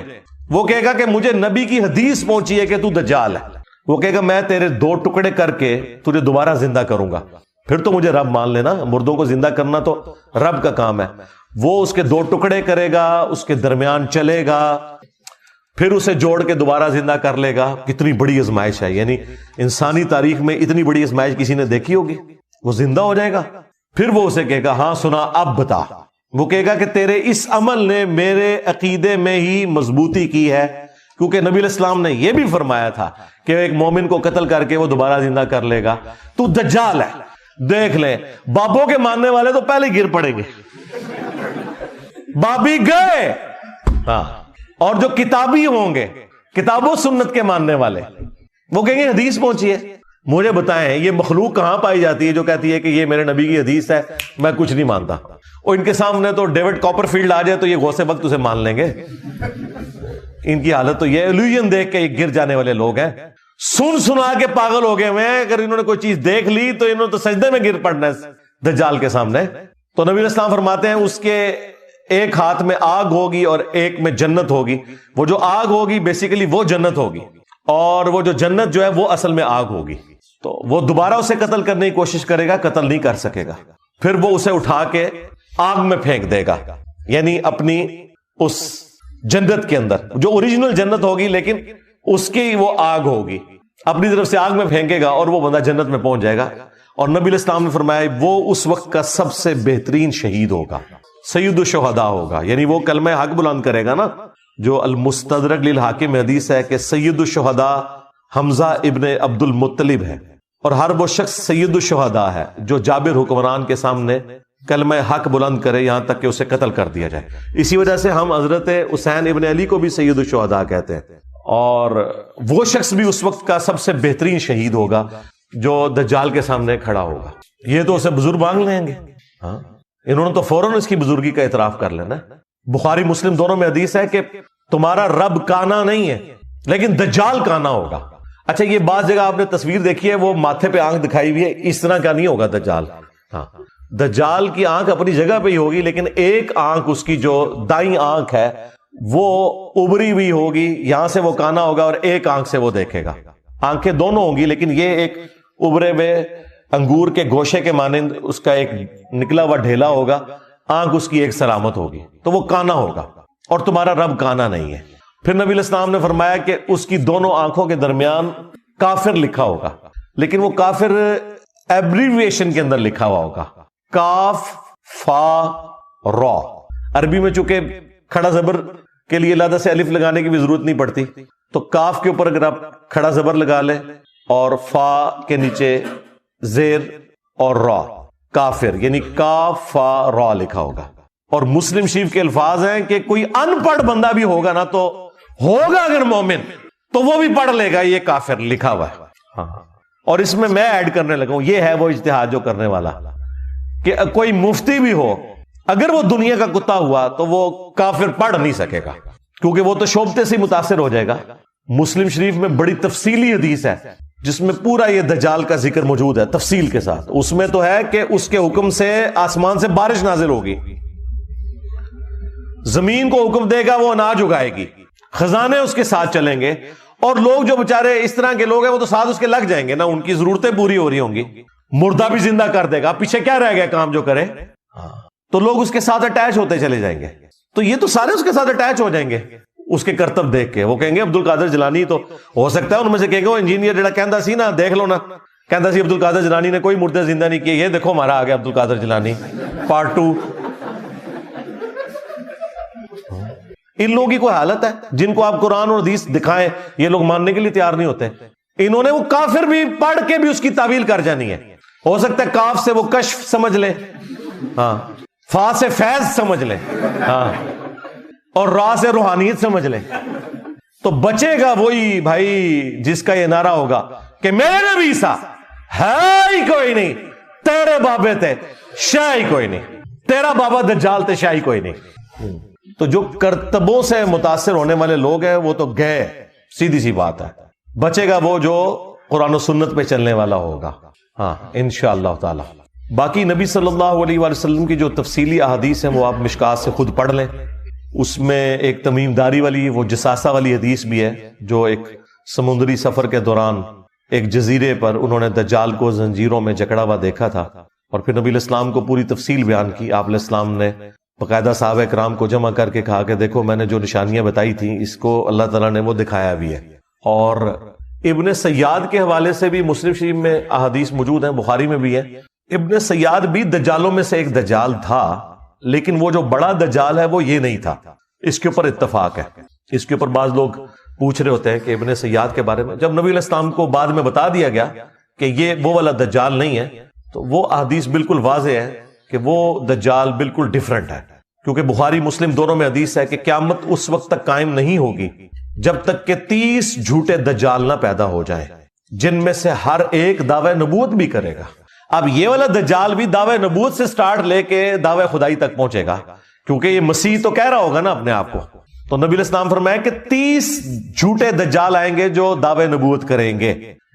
وہ کہے گا کہ مجھے نبی کی حدیث پہنچی ہے کہ تو دجال ہے۔ وہ کہے گا میں تیرے 2 ٹکڑے کر کے تجھے دوبارہ زندہ کروں گا، پھر تو مجھے رب مان لینا، مردوں کو زندہ کرنا تو رب کا کام ہے۔ وہ اس کے 2 ٹکڑے کرے گا، اس کے درمیان چلے گا، پھر اسے جوڑ کے دوبارہ زندہ کر لے گا۔ کتنی بڑی آزمائش ہے، یعنی انسانی تاریخ میں اتنی بڑی آزمائش کسی نے دیکھی ہوگی؟ وہ زندہ ہو جائے گا، پھر وہ اسے کہے گا ہاں سنا اب بتا۔ وہ کہے گا کہ تیرے اس عمل نے میرے عقیدے میں ہی مضبوطی کی ہے، کیونکہ نبی علیہ السلام نے یہ بھی فرمایا تھا کہ ایک مومن کو قتل کر کے وہ دوبارہ زندہ کر لے گا، تو دجال ہے۔ دیکھ لیں، بابوں کے ماننے والے تو پہلے گر پڑیں گے، بابی گئے، ہاں، اور جو کتابی ہوں گے، کتاب و سنت کے ماننے والے، وہ کہیں گے حدیث پہنچی ہے۔ مجھے بتائیں یہ مخلوق کہاں پائی جاتی ہے جو کہتی ہے کہ یہ میرے نبی کی حدیث ہے، میں کچھ نہیں مانتا؟ اور ان کے سامنے تو ڈیوڈ کاپر فیلڈ آ جائے تو یہ غوث وقت اسے مان لیں گے۔ ان کی حالت تو یہ ایلیوژن دیکھ کے گر جانے والے لوگ ہیں، سن سنا کے پاگل ہو گئے ہوئے ہیں۔ اگر انہوں نے کوئی چیز دیکھ لی تو انہوں نے تو سجدے میں گر پڑنا ہے دجال کے سامنے۔ تو نبی علیہ السلام فرماتے ہیں اس کے ایک ہاتھ میں آگ ہوگی اور ایک میں جنت ہوگی۔ وہ جو آگ ہوگی بیسیکلی وہ جنت ہوگی، اور وہ جو جنت جو ہے وہ اصل میں آگ ہوگی۔ تو وہ دوبارہ اسے قتل کرنے کی کوشش کرے گا، قتل نہیں کر سکے گا، پھر وہ اسے اٹھا کے آگ میں پھینک دے گا، یعنی اپنی اس جنت کے اندر جو اوریجنل جنت ہوگی لیکن اس کی وہ آگ ہوگی، اپنی طرف سے آگ میں پھینکے گا اور وہ بندہ جنت میں پہنچ جائے گا۔ اور نبی علیہ السلام نے فرمایا وہ اس وقت کا سب سے بہترین شہید ہوگا، سید الشہداء ہوگا، یعنی وہ کلمہ حق بلند کرے گا نا، جو المستدرک للحاکم میں حدیث ہے کہ سید الشہداء حمزہ ابن عبد المطلب ہے، اور ہر وہ شخص سید الشہداء ہے جو جابر حکمران کے سامنے کلمہ حق بلند کرے یہاں تک کہ اسے قتل کر دیا جائے۔ اسی وجہ سے ہم حضرت حسین ابن علی کو بھی سید الشہداء کہتے ہیں، اور وہ شخص بھی اس وقت کا سب سے بہترین شہید ہوگا جو دجال کے سامنے کھڑا ہوگا۔ یہ تو اسے بزرگ مانگ لیں گے، ہاں انہوں نے تو فوراً اس کی بزرگی کا اعتراف کر لینا۔ بخاری مسلم دونوں میں حدیث ہے کہ تمہارا رب کانا نہیں ہے لیکن دجال کانا ہوگا۔ اچھا یہ بعض جگہ آپ نے تصویر دیکھی ہے، وہ ماتھے پہ آنکھ دکھائی ہوئی ہے، اس طرح کا نہیں ہوگا دجال۔ ہاں دجال کی آنکھ اپنی جگہ پہ ہی ہوگی، لیکن ایک آنکھ اس کی جو دائیں آنکھ ہے وہ ابری ہوئی ہوگی، یہاں سے وہ کانا ہوگا اور ایک آنکھ سے وہ دیکھے گا۔ آنکھیں دونوں ہوں گی لیکن یہ ایک ابرے ہوئے انگور کے گوشے کے مانند اس کا ایک نکلا ہوا ڈھیلا ہوگا، آنکھ اس کی ایک سلامت ہوگی، تو وہ کانا ہوگا، اور تمہارا رب کانا نہیں ہے۔ پھر نبی علیہ السلام نے فرمایا کہ اس کی دونوں آنکھوں کے درمیان کافر لکھا ہوگا، لیکن وہ کافر ایبریویشن کے اندر لکھا ہوا ہوگا، کاف فا را۔ عربی میں چونکہ کھڑا زبر کے لیے علیحدہ سے الف لگانے کی بھی ضرورت نہیں پڑتی، تو کاف کے اوپر اگر آپ کھڑا زبر لگا لیں اور فا کے نیچے زیر اور را، کافر، یعنی کاف فا را لکھا ہوگا۔ اور مسلم شریف کے الفاظ ہیں کہ کوئی ان پڑھ بندہ بھی ہوگا نا، تو ہوگا اگر مومن تو وہ بھی پڑھ لے گا یہ کافر لکھا ہوا ہے۔ ہاں اور اس میں ایڈ کرنے لگا ہوں، یہ ہے وہ اجتہاد جو کرنے والا کہ کوئی مفتی بھی ہو اگر وہ دنیا کا کتا ہوا تو وہ کافر پڑھ نہیں سکے گا، کیونکہ وہ تو شوبتے سے متاثر ہو جائے گا۔ مسلم شریف میں بڑی تفصیلی حدیث ہے جس میں پورا یہ دجال کا ذکر موجود ہے تفصیل کے ساتھ۔ اس میں تو ہے کہ اس کے حکم سے آسمان سے بارش نازل ہوگی، زمین کو حکم دے گا وہ اناج اگائے گی، خزانے اس کے ساتھ چلیں گے، اور لوگ جو بےچارے اس طرح کے لوگ ہیں وہ تو ساتھ اس کے لگ جائیں گے نا، ان کی ضرورتیں پوری ہو رہی ہوں گی، مردہ بھی زندہ کر دے گا، پیچھے کیا رہ گیا کام جو کرے، تو لوگ اس کے ساتھ اٹیچ ہوتے چلے جائیں گے۔ تو یہ تو سارے اس کے ساتھ اٹیچ ہو جائیں گے اس کے کرتب دیکھ کے۔ وہ کہیں گے عبد القادر جیلانی، تو ہو سکتا ہے ان میں سے کہیں گے وہ انجینئر جڑا کہندا سی نا، دیکھ لو نا، کہندا سی عبد القادر جیلانی نے کوئی مردے زندہ نہیں کیے، یہ دیکھو ہمارا آ گیا عبد القادر جیلانی پارٹ 2۔ ان لوگوں کی کوئی حالت ہے جن کو آپ قرآن اور حدیث دکھائیں یہ لوگ ماننے کے لیے تیار نہیں ہوتے۔ انہوں نے وہ کافر بھی پڑھ کے بھی اس کی تعویل کر جانی ہے، ہو سکتا ہے کاف سے وہ کشف سمجھ لے، ہاں، فا سے فیض سمجھ لے، ہاں، اور را سے روحانیت سمجھ لے، تو بچے گا وہی بھائی جس کا یہ نعرہ ہوگا کہ میرے نبی سا ہے ہی کوئی نہیں، تیرے بابے تھے شاہ ہی کوئی نہیں، تیرا بابا دجال تھے شاہ ہی کوئی نہیں۔ تو جو کرتبوں سے متاثر ہونے والے لوگ ہیں وہ تو گئے، سیدھی سی بات ہے، بچے گا وہ جو قرآن و سنت پہ چلنے والا ہوگا، ہاں انشاءاللہ تعالی۔ باقی نبی صلی اللہ علیہ وآلہ وسلم کی جو تفصیلی احادیث ہیں وہ آپ مشکات سے خود پڑھ لیں، اس میں ایک تمیم داری والی وہ جساسہ والی حدیث بھی ہے، جو ایک سمندری سفر کے دوران ایک جزیرے پر انہوں نے دجال کو زنجیروں میں جکڑا ہوا دیکھا تھا، اور پھر نبی علیہ السلام کو پوری تفصیل بیان کی۔ آپ علیہ السلام نے باقاعدہ صحابہ کرام کو جمع کر کے کہا کہ دیکھو میں نے جو نشانیاں بتائی تھیں اس کو اللہ تعالیٰ نے وہ دکھایا بھی ہے۔ اور ابن سیاد کے حوالے سے بھی مسلم شریف میں احادیث موجود ہیں، بخاری میں بھی ہے۔ ابن سیاد بھی دجالوں میں سے ایک دجال تھا، لیکن وہ جو بڑا دجال ہے وہ یہ نہیں تھا، اس کے اوپر اتفاق ہے۔ اس کے اوپر بعض لوگ پوچھ رہے ہوتے ہیں کہ ابن سیاد کے بارے میں، جب نبی علیہ السلام کو بعد میں بتا دیا گیا کہ یہ وہ والا دجال نہیں ہے، تو وہ احادیث بالکل واضح ہے کہ وہ دجال بالکل ڈیفرنٹ ہے، کیونکہ بخاری مسلم دونوں میں حدیث ہے کہ قیامت اس وقت تک قائم نہیں ہوگی جب تک کہ 30 جھوٹے دجال نہ پیدا ہو جائیں، جن میں سے ہر ایک دعوی نبوت بھی کرے گا۔ اب یہ والا دجال بھی دعوی نبوت سے سٹارٹ لے کے دعوی خدائی تک پہنچے گا، کیونکہ یہ مسیح تو کہہ رہا ہوگا نا اپنے آپ کو۔ تو نبی علیہ السلام فرمایا کہ 30 جھوٹے دجال آئیں گے جو دعوی نبوت کریں گے۔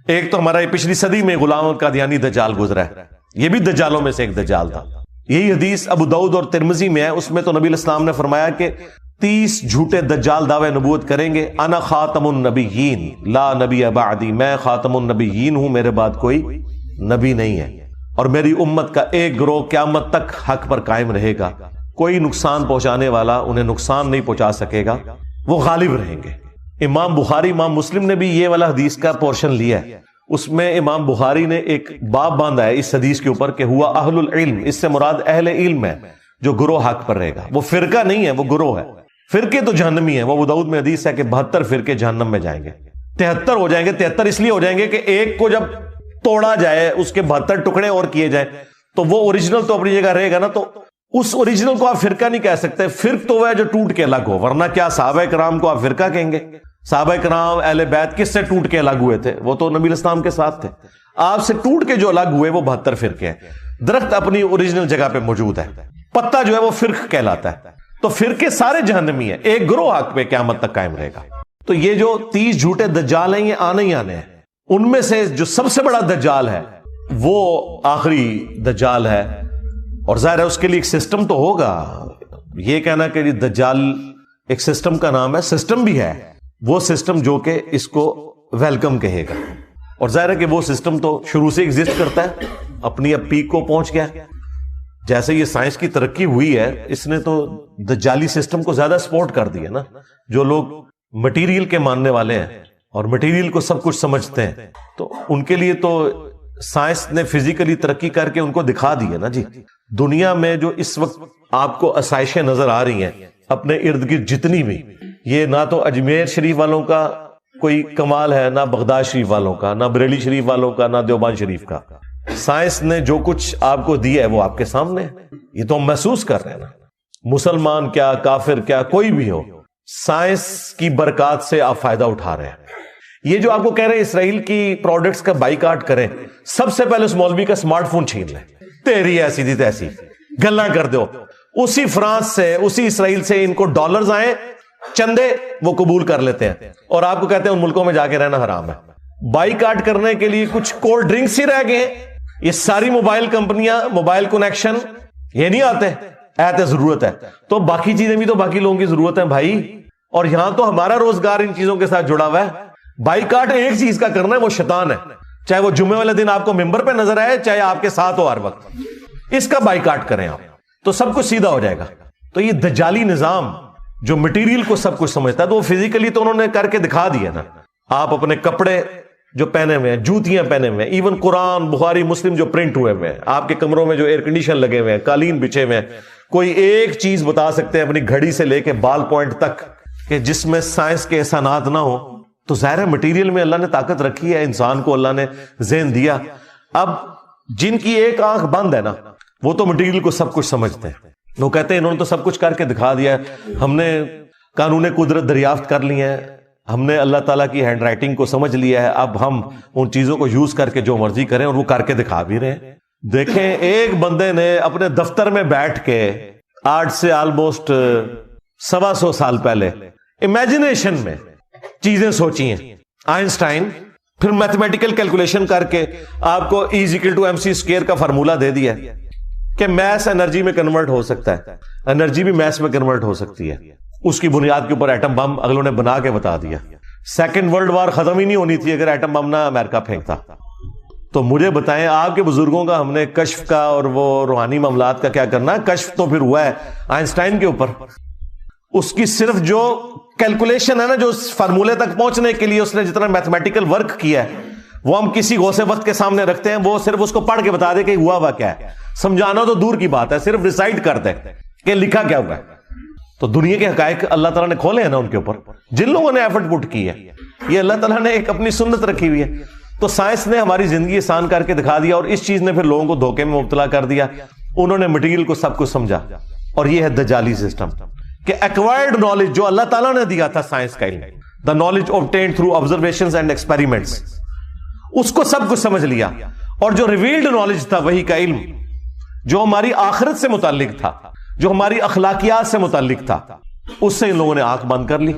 ایک تو ہمارا پچھلی صدی میں غلام القادیانی دجال گزرا ہے، یہ بھی دجالوں میں سے ایک دجال تھا۔ یہی حدیث ابو داؤد اور ترمذی میں ہے، اس میں تو نبی علیہ السلام نے فرمایا کہ 30 جھوٹے دجال دعوی نبوت کریں گے، انا خاتم النبیین لا نبی بعدی، میں خاتم النبیین ہوں، میرے بعد کوئی نبی نہیں ہے، اور میری امت کا ایک گروہ قیامت تک حق پر قائم رہے گا، کوئی نقصان پہنچانے والا انہیں نقصان نہیں پہنچا سکے گا، وہ غالب رہیں گے۔ امام بخاری امام مسلم نے بھی یہ والا حدیث کا پورشن لیا ہے، اس میں امام بخاری نے ایک باب باندھا ہے اس حدیث کے اوپر کہ ہوا اہل العلم، اس سے مراد اہل علم ہے جو گروہ حق پر رہے گا، وہ فرقہ نہیں ہے، وہ گروہ ہے۔ فرقے تو جہنمی ہیں، وہ ابو داؤد میں حدیث ہے کہ 72 فرقے جہنم میں جائیں گے، 73 ہو جائیں گے۔ 73 اس لیے ہو جائیں گے کہ ایک کو جب توڑا جائے، اس کے 72 ٹکڑے اور کیے جائیں، تو وہ اوریجنل تو اپنی جگہ رہے گا نا، تو اس اوریجنل کو آپ فرقہ نہیں کہہ سکتے، فرق تو وہ ہے جو ٹوٹ کے الگ ہو، ورنہ کیا صحابہ کرام کو آپ فرقہ کہیں گے؟ صحابہ کرام اہل بیت کس سے ٹوٹ کے الگ ہوئے تھے؟ وہ تو نبی علیہ السلام کے ساتھ تھے۔ آپ سے ٹوٹ کے جو الگ ہوئے وہ 72 فرقے ہیں۔ درخت اپنی اوریجنل جگہ پہ موجود ہے، پتا جو ہے وہ فرق کہلاتا ہے، تو فرقے سارے جہنمی ہیں، ایک گروہ حق پہ قیامت تک قائم رہے گا۔ تو یہ جو 30 جھوٹے دجال ہیں یہ آنے ہی آنے ہیں، ان میں سے جو سب سے بڑا دجال ہے وہ آخری دجال ہے، اور ظاہر ہے اس کے لیے ایک سسٹم تو ہوگا۔ یہ کہنا کہ دجال ایک سسٹم کا نام ہے، سسٹم بھی ہے، وہ سسٹم جو کہ اس کو ویلکم کہے گا، اور ظاہر ہے کہ وہ سسٹم تو شروع سے ایگزسٹ کرتا ہے، اپنی اب پیک کو پہنچ گیا۔ جیسے یہ سائنس کی ترقی ہوئی ہے، اس نے تو دجالی سسٹم کو زیادہ سپورٹ کر دیا نا۔ جو لوگ مٹیریل کے ماننے والے ہیں اور مٹیریل کو سب کچھ سمجھتے ہیں، تو ان کے لیے تو سائنس نے فزیکلی ترقی کر کے ان کو دکھا دی ہے نا جی۔ دنیا میں جو اس وقت آپ کو آسائشیں نظر آ رہی ہیں اپنے ارد گرد جتنی بھی، یہ نہ تو اجمیر شریف والوں کا کوئی کمال ہے، نہ بغداد شریف والوں کا، نہ بریلی شریف والوں کا، نہ دیوبند شریف کا۔ سائنس نے جو کچھ آپ کو دیا ہے وہ آپ کے سامنے ہے، یہ تو ہم محسوس کر رہے ہیں نا۔ مسلمان کیا، کافر کیا، کوئی بھی ہو، سائنس کی برکات سے آپ فائدہ اٹھا رہے ہیں۔ یہ جو آپ کو کہہ رہے ہیں اسرائیل کی پروڈکٹس کا بائیکاٹ کریں، سب سے پہلے اس مولوی کا سمارٹ فون چھین لیں، تیری ایسی تھی تیسی گلاں کر دو۔ اسی فرانس سے، اسی اسرائیل سے ان کو ڈالرز آئیں، چندے وہ قبول کر لیتے ہیں، اور آپ کو کہتے ہیں ان ملکوں میں جا کے رہنا حرام ہے۔ بائیکاٹ کرنے کے لیے کچھ کولڈ ڈرنکس ہی رہ گئے، یہ ساری موبائل کمپنیاں، موبائل کنیکشن یہ نہیں آتے، ایت ضرورت ہے، تو باقی چیزیں بھی تو باقی لوگوں کی ضرورت ہے بھائی، اور یہاں تو ہمارا روزگار ان چیزوں کے ساتھ جڑا ہوا ہے۔ بائیکاٹ ایک چیز کا کرنا ہے، وہ شیطان ہے، چاہے وہ جمعے والے دن آپ کو ممبر پہ نظر آئے، چاہے آپ کے ساتھ ہو ہر وقت، اس کا بائیکاٹ کریں آپ، تو سب کچھ سیدھا ہو جائے گا۔ تو یہ دجالی نظام جو مٹیریل کو سب کچھ سمجھتا ہے، تو وہ فزیکلی تو انہوں نے کر کے دکھا دیا نا۔ آپ اپنے کپڑے جو پہنے ہوئے ہیں، جوتیاں پہنے ہوئے ہیں، ایون قرآن بخاری مسلم جو پرنٹ ہوئے ہوئے ہیں، آپ کے کمروں میں جو ایئر کنڈیشن لگے ہوئے ہیں، قالین بچھے ہوئے ہیں، کوئی ایک چیز بتا سکتے ہیں اپنی گھڑی سے لے کے بال پوائنٹ تک کہ جس میں سائنس کے احسانات نہ ہو؟ تو ظاہر ہے مٹیریل میں اللہ نے طاقت رکھی ہے، انسان کو اللہ نے ذہن دیا۔ اب جن کی ایک آنکھ بند ہے نا وہ تو مٹیریل کو سب کچھ سمجھتے ہیں. وہ کہتے ہیں انہوں نے تو سب کچھ کر کے دکھا دیا ہے, ہم نے قانون قدرت دریافت کر لی ہے, ہم نے اللہ تعالیٰ کی ہینڈ رائٹنگ کو سمجھ لیا ہے, اب ہم ان چیزوں کو یوز کر کے جو مرضی کریں, اور وہ کر کے دکھا بھی رہے ہیں. دیکھیں ایک بندے نے اپنے دفتر میں بیٹھ کے آج سے آلموسٹ 125 سال پہلے امیجنیشن میں چیزیں سوچی ہیں. آئنسٹائن پھر میتھمیٹیکل کیلکولیشن کر کے آپ کو E=mc² کا فارمولا دے دیا کہ میس انرجی میں کنورٹ ہو سکتا ہے, انرجی بھی میس میں کنورٹ ہو سکتی ہے. اس کی بنیاد کے اوپر ایٹم بم اگلوں نے بنا کے بتا دیا. سیکنڈ ورلڈ وار ختم ہی نہیں ہونی تھی اگر ایٹم بم نہ امریکہ پھینکتا. تو مجھے بتائیں آپ کے بزرگوں کا ہم نے کشف کا اور وہ روحانی معاملات کا کیا کرنا ہے؟ کشف تو پھر ہوا ہے آئنسٹائن کے اوپر. اس کی صرف جو کیلکولیشن ہے نا, جو فارمولے تک پہنچنے کے لیے اس نے جتنا میتھمیٹیکل ورک کیا ہے وہ ہم کسی غوث وقت کے سامنے رکھتے ہیں, وہ صرف اس کو پڑھ کے بتا دے کہ ہوا ہوا کیا ہے. سمجھانا تو دور کی بات ہے, صرف ریسائٹ کر دے کہ لکھا کیا ہوا ہے. تو دنیا کے حقائق اللہ تعالیٰ نے کھولے ہیں نا ان کے اوپر, جن لوگوں نے ایفرٹ پٹ کی ہے. یہ اللہ تعالیٰ نے ایک اپنی سنت رکھی ہوئی ہے. تو سائنس نے ہماری زندگی آسان کر کے دکھا دیا, اور اس چیز نے پھر لوگوں کو دھوکے میں مبتلا کر دیا. انہوں نے مٹیریل کو سب کچھ سمجھا, اور یہ ہے دجالی سسٹم کہ ایکوائرڈ نالج جو اللہ تعالیٰ نے دیا تھا سائنس کا علم, the knowledge obtained through observations and experiments, اس کو سب کچھ سمجھ لیا. اور جو ریویلڈ نالج تھا وہی کا علم, جو ہماری آخرت سے متعلق تھا, جو ہماری اخلاقیات سے متعلق تھا, اس سے ان لوگوں نے آنکھ بند کر لی.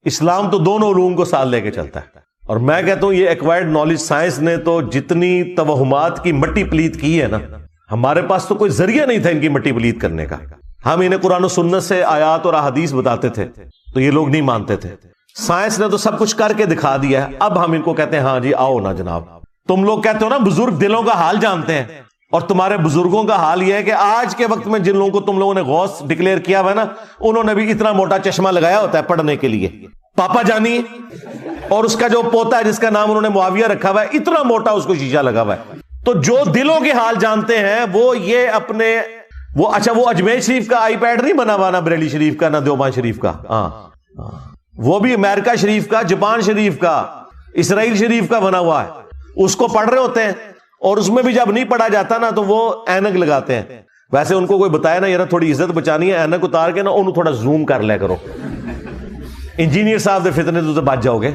اسلام تو دونوں علوم کو ساتھ لے کے چلتا ہے. اور میں کہتا ہوں یہ ایکوائرڈ نالج سائنس نے تو جتنی توہمات کی مٹی پلیت کی ہے نا, ہمارے پاس تو کوئی ذریعہ نہیں تھا ان کی مٹی پلیت کرنے کا. ہم انہیں قرآن و سنت سے آیات اور احادیث بتاتے تھے تو یہ لوگ نہیں مانتے تھے. سائنس نے تو سب کچھ کر کے دکھا دیا ہے. اب ہم ان کو کہتے ہیں ہاں جی آؤ نا جناب. تم لوگ کہتے ہو نا بزرگ دلوں کا حال جانتے ہیں, اور تمہارے بزرگوں کا حال یہ ہے کہ آج کے وقت میں جن لوگوں کو تم لوگوں نے غوث ڈکلیئر کیا ہوا ہے نا, انہوں نے بھی اتنا موٹا چشمہ لگایا ہوتا ہے پڑھنے کے لیے. پاپا جانی اور اس کا جو پوتا ہے جس کا نام انہوں نے معاویہ رکھا ہوا ہے, اتنا موٹا اس کو شیشہ لگا ہوا ہے. تو جو دلوں کے حال جانتے ہیں وہ یہ اپنے وہ اچھا وہ اجمیر شریف کا آئی پیڈ نہیں بنا ہوا, نہ بریلی شریف کا, نہ دیوبند شریف کا, وہ بھی امریکہ شریف کا, جاپان شریف کا, اسرائیل شریف کا بنا ہوا ہے. اس کو پڑھ رہے ہوتے ہیں, اور اس میں بھی جب نہیں پڑھا جاتا نا تو وہ اینک لگاتے ہیں. ویسے ان کو کوئی بتایا نا یار تھوڑی عزت بچانی ہے, اینک اتار کے نا انہوں تھوڑا زوم کر لیا کرو, انجینئر صاحب دے فتنے تو بچ جاؤ گے.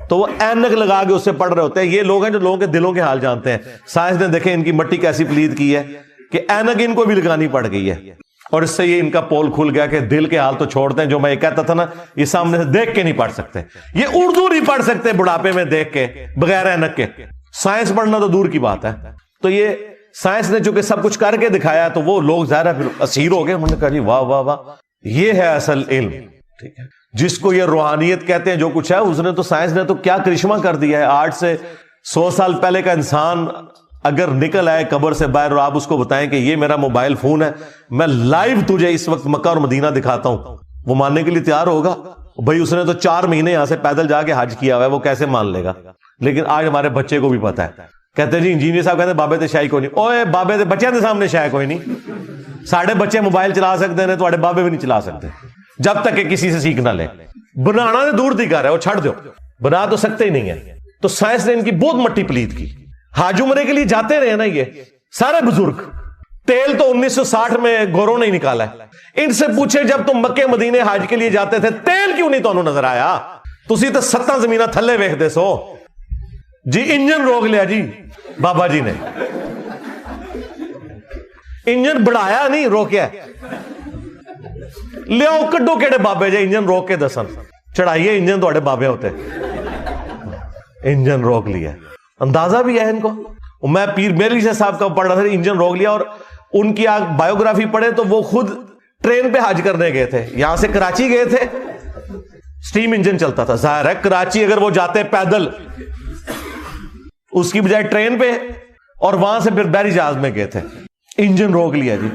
تو وہ اینک لگا کے اس سے پڑھ رہے ہوتے ہیں. یہ لوگ ہیں جو لوگوں کے دلوں کے حال جانتے ہیں. سائنس نے دیکھیں ان کی مٹی کیسی پلید کی ہے کہ اینک ان کو بھی لگانی پڑ گئی ہے, اور اس سے یہ ان کا پول کھل گیا کہ دل کے حال تو چھوڑتے ہیں. جو میں یہ کہتا تھا نا یہ سامنے سے دیکھ کے نہیں پڑھ سکتے, یہ اردو نہیں پڑھ سکتے بڑھاپے میں دیکھ کے بغیر اینک کے. سائنس پڑھنا تو دور کی بات ہے. تو یہ سائنس نے چونکہ سب کچھ کر کے دکھایا تو وہ لوگ ظاہر پھر اسیر ہو گئے. انہوں نے کہا جی واہ واہ واہ, یہ ہے اصل علم. ٹھیک ہے, جس کو یہ روحانیت کہتے ہیں جو کچھ ہے, اس نے تو سائنس نے تو کیا کرشمہ کر دیا ہے. 8 سے 100 سال پہلے کا انسان اگر نکل آئے قبر سے باہر اور آپ اس کو بتائیں کہ یہ میرا موبائل فون ہے, میں لائیو تجھے اس وقت مکہ اور مدینہ دکھاتا ہوں, وہ ماننے کے لیے تیار ہوگا؟ بھائی اس نے تو 4 مہینے یہاں سے پیدل جا کے حج کیا ہوا ہے, وہ کیسے مان لے گا؟ لیکن آج ہمارے بچے کو بھی پتا ہے. کہتے ہیں جی انجینئر صاحب کہتے ہیں بابے تے شاہی کوئی نہیں. اوے بابے تے بچے کے سامنے شاہی کوئی نہیں. ساڑھے بچے موبائل چلا سکتے ہیں, تھوڑے بابے بھی نہیں چلا سکتے جب تک کہ کسی سے سیکھ نہ لے. بنانا تو دور دی کر ہے, وہ چھڑ دو, بنا تو سکتے ہی نہیں ہے. تو سائنس نے ان کی بہت مٹی پلیت کی. حج عمرے کے لیے جاتے رہے نا یہ سارے بزرگ. تیل تو 1960 میں گوروں نے ہی نکالا ہے. ان سے پوچھے جب تم مکے مدینے حج کے لیے جاتے تھے تیل کیوں نہیں تو نظر آیا؟ تسی تو 7 زمینہ تھلے ویکھ دے سو جی. انجن روک لیا جی بابا جی نے, انجن بڑھایا نہیں روکیا. لیاؤ کڈو کیڑے بابے جے انجن روک کے دسن, چڑھائیے انجن تھوڑے بابے ہوتے. انجن روک لیا, اندازہ بھی ہے ان کو. میں پیر میری سے صاحب کا پڑھ رہا تھا, انجن روک لیا. اور ان کی بایوگرافی پڑھے تو وہ خود ٹرین پہ حج کرنے گئے تھے, یہاں سے کراچی گئے تھے, سٹیم انجن چلتا تھا. ظاہر ہے کراچی اگر وہ جاتے پیدل اس کی بجائے ٹرین پہ, اور وہاں سے پھر بحری جہاز میں گئے تھے. انجن روک لیا جی.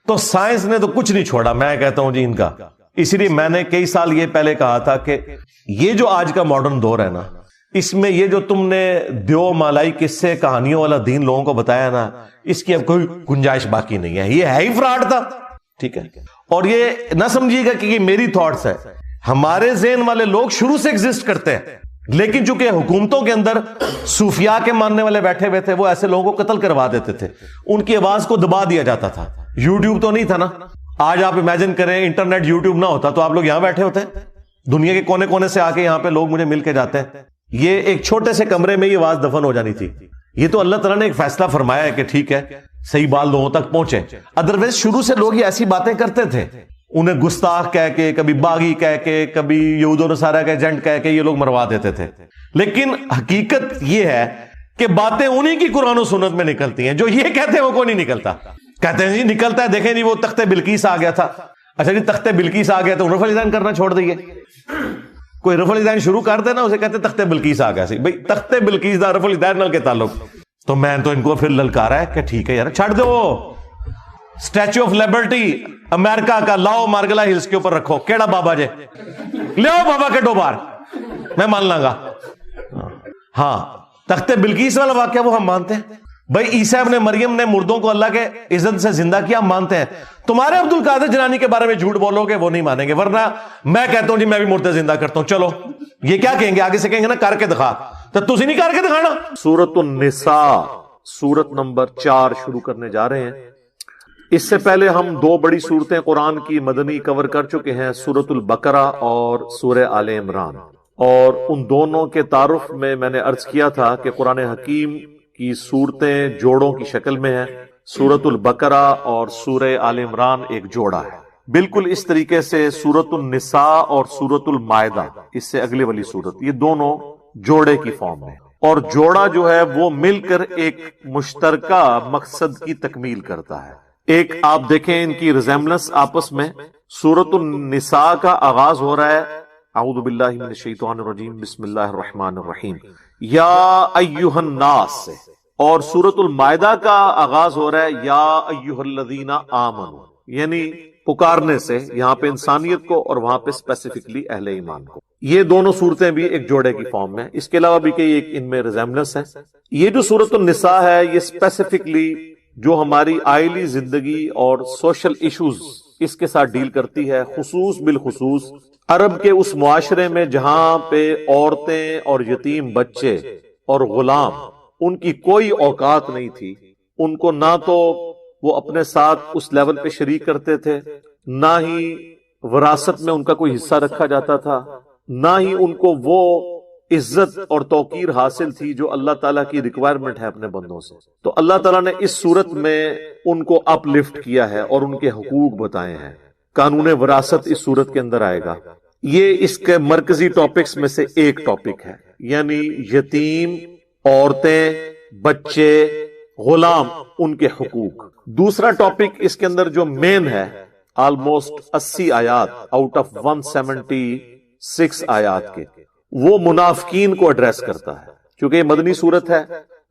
تو سائنس نے تو کچھ نہیں چھوڑا, میں کہتا ہوں جی ان کا. اسی لیے میں نے کئی سال یہ پہلے کہا تھا کہ یہ جو آج کا ماڈرن دور ہے نا, اس میں یہ جو تم نے دیو مالائی قصے کہانیوں والا دین لوگوں کو بتایا نا, اس کی اب کوئی گنجائش باقی نہیں ہے. یہ ہے ہی فراڈ تھا. ٹھیک ہے, اور یہ نہ سمجھیے گا کہ یہ میری تھاٹس ہے. ہمارے ذہن والے لوگ شروع سے ایگزسٹ کرتے ہیں, لیکن چونکہ حکومتوں کے اندر صوفیاء کے ماننے والے بیٹھے ہوئے تھے، وہ ایسے لوگوں کو قتل کروا دیتے تھے، ان کی آواز کو دبا دیا جاتا تھا۔ یوٹیوب تو نہیں تھا نا، آج آپ امیجن کریں انٹرنیٹ یوٹیوب نہ ہوتا تو آپ لوگ یہاں بیٹھے ہوتے ہیں، دنیا کے کونے کونے سے آ کے یہاں پہ لوگ مجھے مل کے جاتے ہیں۔ یہ ایک چھوٹے سے کمرے میں یہ آواز دفن ہو جانی تھی۔ یہ تو اللہ تعالیٰ نے ایک فیصلہ فرمایا ہے کہ ٹھیک ہے، صحیح بات لوگوں تک پہنچے، ادروائز شروع سے لوگ یہ ایسی باتیں کرتے تھے، انہیں گستاخ کہہ کے، کبھی باغی کہہ کے، کبھی یہود و نصارہ کا ایجنٹ کہہ کے یہ لوگ مروا دیتے تھے۔ لیکن حقیقت یہ ہے کہ باتیں انہی کی قرآن و سنت میں نکلتی ہیں، جو یہ کہتے ہیں وہ کوئی نہیں نکلتا۔ کہتے ہیں جی نکلتا ہے، دیکھیں جی وہ تخت بلقیس آ گیا تھا۔ اچھا جی تخت بلقیس آ گیا تو رفع الیدین کرنا چھوڑ دئیے، کوئی رفع الیدین شروع کر دے نا اسے کہتے تخت بلقیس آ گیا سی، بھئی تخت بلقیس دا رفع الیدین نال کے تعلق؟ تو میں تو ان کو پھر للکارا ہے کہ ٹھیک ہے یار چھڑ دو، اسٹیچو آف لبرٹی امریکہ کا لاؤ مارگلا ہلز کے اوپر رکھو، کیڑا بابا جے لے آؤ بابا کے ڈوبار، میں مان لاں گا۔ ہاں تخت بلقیس والا واقعہ وہ ہم مانتے ہیں، بھائی عیسیٰ ابن مریم نے مردوں کو اللہ کے عزت سے زندہ کیا، ہم مانتے ہیں۔ تمہارے عبد القادر جیلانی کے بارے میں جھوٹ بولو گے وہ نہیں مانیں گے، ورنہ میں کہتا ہوں جی میں بھی مردے زندہ کرتا ہوں، چلو یہ کیا کہیں گے، آگے سے کہیں گے نا کر کے دکھا، تو تسی نہیں کر کے دکھانا۔ سورۃ النساء سورت نمبر 4 شروع کرنے جا رہے ہیں۔ اس سے پہلے ہم 2 بڑی صورتیں قرآن کی مدنی کور کر چکے ہیں، سورۃ البقرہ اور سورہ آل عمران، اور ان دونوں کے تعارف میں نے عرض کیا تھا کہ قرآن حکیم کی صورتیں جوڑوں کی شکل میں ہیں۔ سورۃ البقرہ اور سورہ آل عمران ایک جوڑا ہے، بالکل اس طریقے سے سورۃ النساء اور سورۃ المائدہ، اس سے اگلے والی صورت، یہ دونوں جوڑے کی فارم میں، اور جوڑا جو ہے وہ مل کر ایک مشترکہ مقصد کی تکمیل کرتا ہے۔ ایک آپ دیکھیں ان کی ریزیمبلنس آپس میں، سورۃ النساء کا آغاز ہو رہا ہے اعوذ باللہ من الشیطان الرجیم بسم اللہ الرحمن الرحیم یا ایھا الناس سے، اور سورۃ المائدہ کا آغاز ہو رہا ہے یا ایھا الذین آمنوا، یعنی پکارنے سے، یہاں پہ انسانیت کو اور وہاں پہ اسپیسیفکلی اہل ایمان کو۔ یہ دونوں صورتیں بھی ایک جوڑے کی فارم میں، اس کے علاوہ بھی کئی ایک ان میں ریزیمبلنس ہے۔ یہ جو سورۃ النساء ہے یہ اسپیسیفکلی جو ہماری آئلی زندگی اور سوشل ایشوز اس کے ساتھ ڈیل کرتی ہے، خصوص بالخصوص عرب کے اس معاشرے میں جہاں پہ عورتیں اور یتیم بچے اور غلام ان کی کوئی اوقات نہیں تھی، ان کو نہ تو وہ اپنے ساتھ اس لیول پہ شریک کرتے تھے، نہ ہی وراثت میں ان کا کوئی حصہ رکھا جاتا تھا، نہ ہی ان کو وہ عزت اور توقیر حاصل تھی جو اللہ تعالیٰ کی ریکوائرمنٹ ہے اپنے بندوں سے۔ تو اللہ تعالیٰ نے اس صورت میں ان کو اپ لفٹ کیا ہے اور ان کے حقوق بتائے ہیں۔ قانون وراثت اس صورت کے اندر آئے گا، یہ اس کے مرکزی ٹاپکس میں سے ایک ٹاپک ہے، یعنی یتیم، عورتیں، بچے، غلام، ان کے حقوق۔ دوسرا ٹاپک اس کے اندر جو مین ہے، آلموسٹ 80 آیات آؤٹ آف 176 آیات کے، وہ منافقین کو ایڈریس کرتا ہے، کیونکہ یہ مدنی صورت ہے،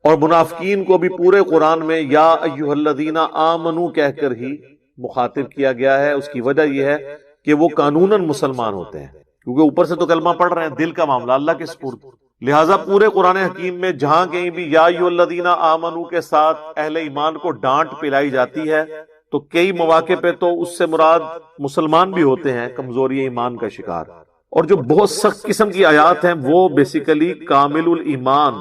اور منافقین کو بھی پورے قرآن میں یا ایھا الذین آمنو کہہ کر ہی مخاطب کیا گیا ہے۔ اس کی وجہ یہ ہے کہ وہ قانوناً مسلمان ہوتے ہیں، کیونکہ اوپر سے تو کلمہ پڑھ رہے ہیں، دل کا معاملہ اللہ کے سپرد، لہٰذا پورے قرآن حکیم میں جہاں کہیں بھی یا ایھا الذین آمنو کے ساتھ اہل ایمان کو ڈانٹ پلائی جاتی ہے تو کئی مواقع پہ تو اس سے مراد مسلمان بھی ہوتے ہیں کمزوری ایمان کا شکار، اور جو بہت سخت قسم کی آیات ہیں وہ بیسیکلی کامل الایمان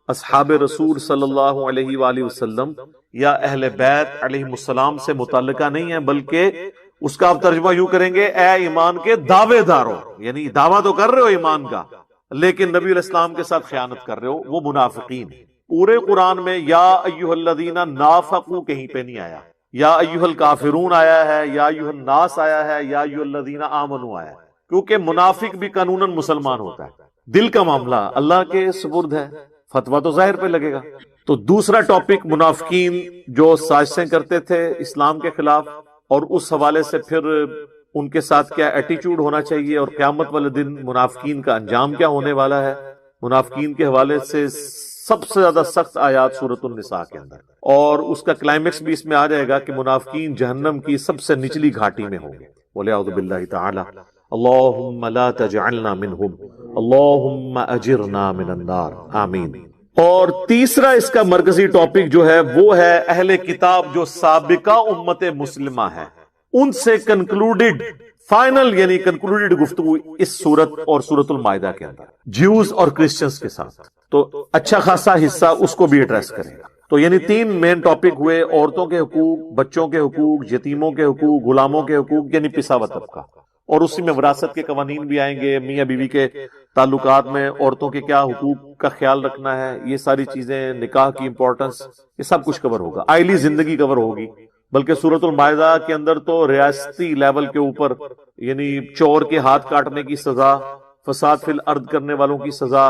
اصحاب رسول صلی اللہ علیہ وآلہ وسلم یا اہل بیت علیہ السلام سے متعلقہ نہیں ہے، بلکہ اس کا آپ ترجمہ یوں کریں گے، اے ایمان کے دعوے داروں، یعنی دعویٰ تو کر رہے ہو ایمان کا لیکن نبی علیہ السلام کے ساتھ خیانت کر رہے ہو، وہ منافقین۔ پورے قرآن میں یا ایھا الذین نافقوا کہیں پہ نہیں آیا، یا ایھا الکافرون آیا ہے، یا ایھا الناس آیا ہے، یا ایھا الذین آمنوا آیا ہے، کیونکہ منافق بھی قانوناً مسلمان ہوتا ہے، دل کا معاملہ اللہ کے سپرد ہے، فتویٰ تو ظاہر پہ لگے گا۔ تو دوسرا ٹاپک منافقین جو سازشیں کرتے تھے اسلام کے خلاف، اور اس حوالے سے پھر ان کے ساتھ کیا ایٹیچیوڈ ہونا چاہیے، اور قیامت والے دن منافقین کا انجام کیا ہونے والا ہے۔ منافقین کے حوالے سے سب سے زیادہ سخت آیات سورۃ النساء کے اندر، اور اس کا کلائمیکس بھی اس میں آ جائے گا کہ منافقین جہنم کی سب سے نچلی گھاٹی میں ہوں گے۔ وَلِعَوْذُ بِاللَّهِ تَعَالَى اللہم لا تجعلنا منہم اللہم اجرنا من النار، آمین۔ اور تیسرا اس کا مرکزی ٹاپک جو ہے وہ ہے اہل کتاب جو سابقہ امت مسلمہ ہے، ان سے کنکلوڈڈ فائنل یعنی کنکلوڈیڈ گفتگو اس سورت اور سورت المائدہ کے اندر جیوز اور کرسچنز کے ساتھ، تو اچھا خاصا حصہ اس کو بھی ایڈریس کرے گا۔ تو یعنی 3 مین ٹاپک ہوئے: عورتوں کے حقوق، بچوں کے حقوق، یتیموں کے حقوق، غلاموں کے حقوق یعنی پسا ہوا طبقہ، اور اسی میں وراثت کے قوانین بھی آئیں گے، میاں بیوی کے تعلقات میں عورتوں کے کیا حقوق کا خیال رکھنا ہے، یہ ساری چیزیں، نکاح کی امپورٹنس، یہ سب کچھ کور ہوگا۔ آئلی زندگی کور ہوگی، بلکہ سورۃ المائدہ کے اندر تو ریاستی لیول کے اوپر یعنی چور کے ہاتھ کاٹنے کی سزا، فساد فی الارض کرنے والوں کی سزا،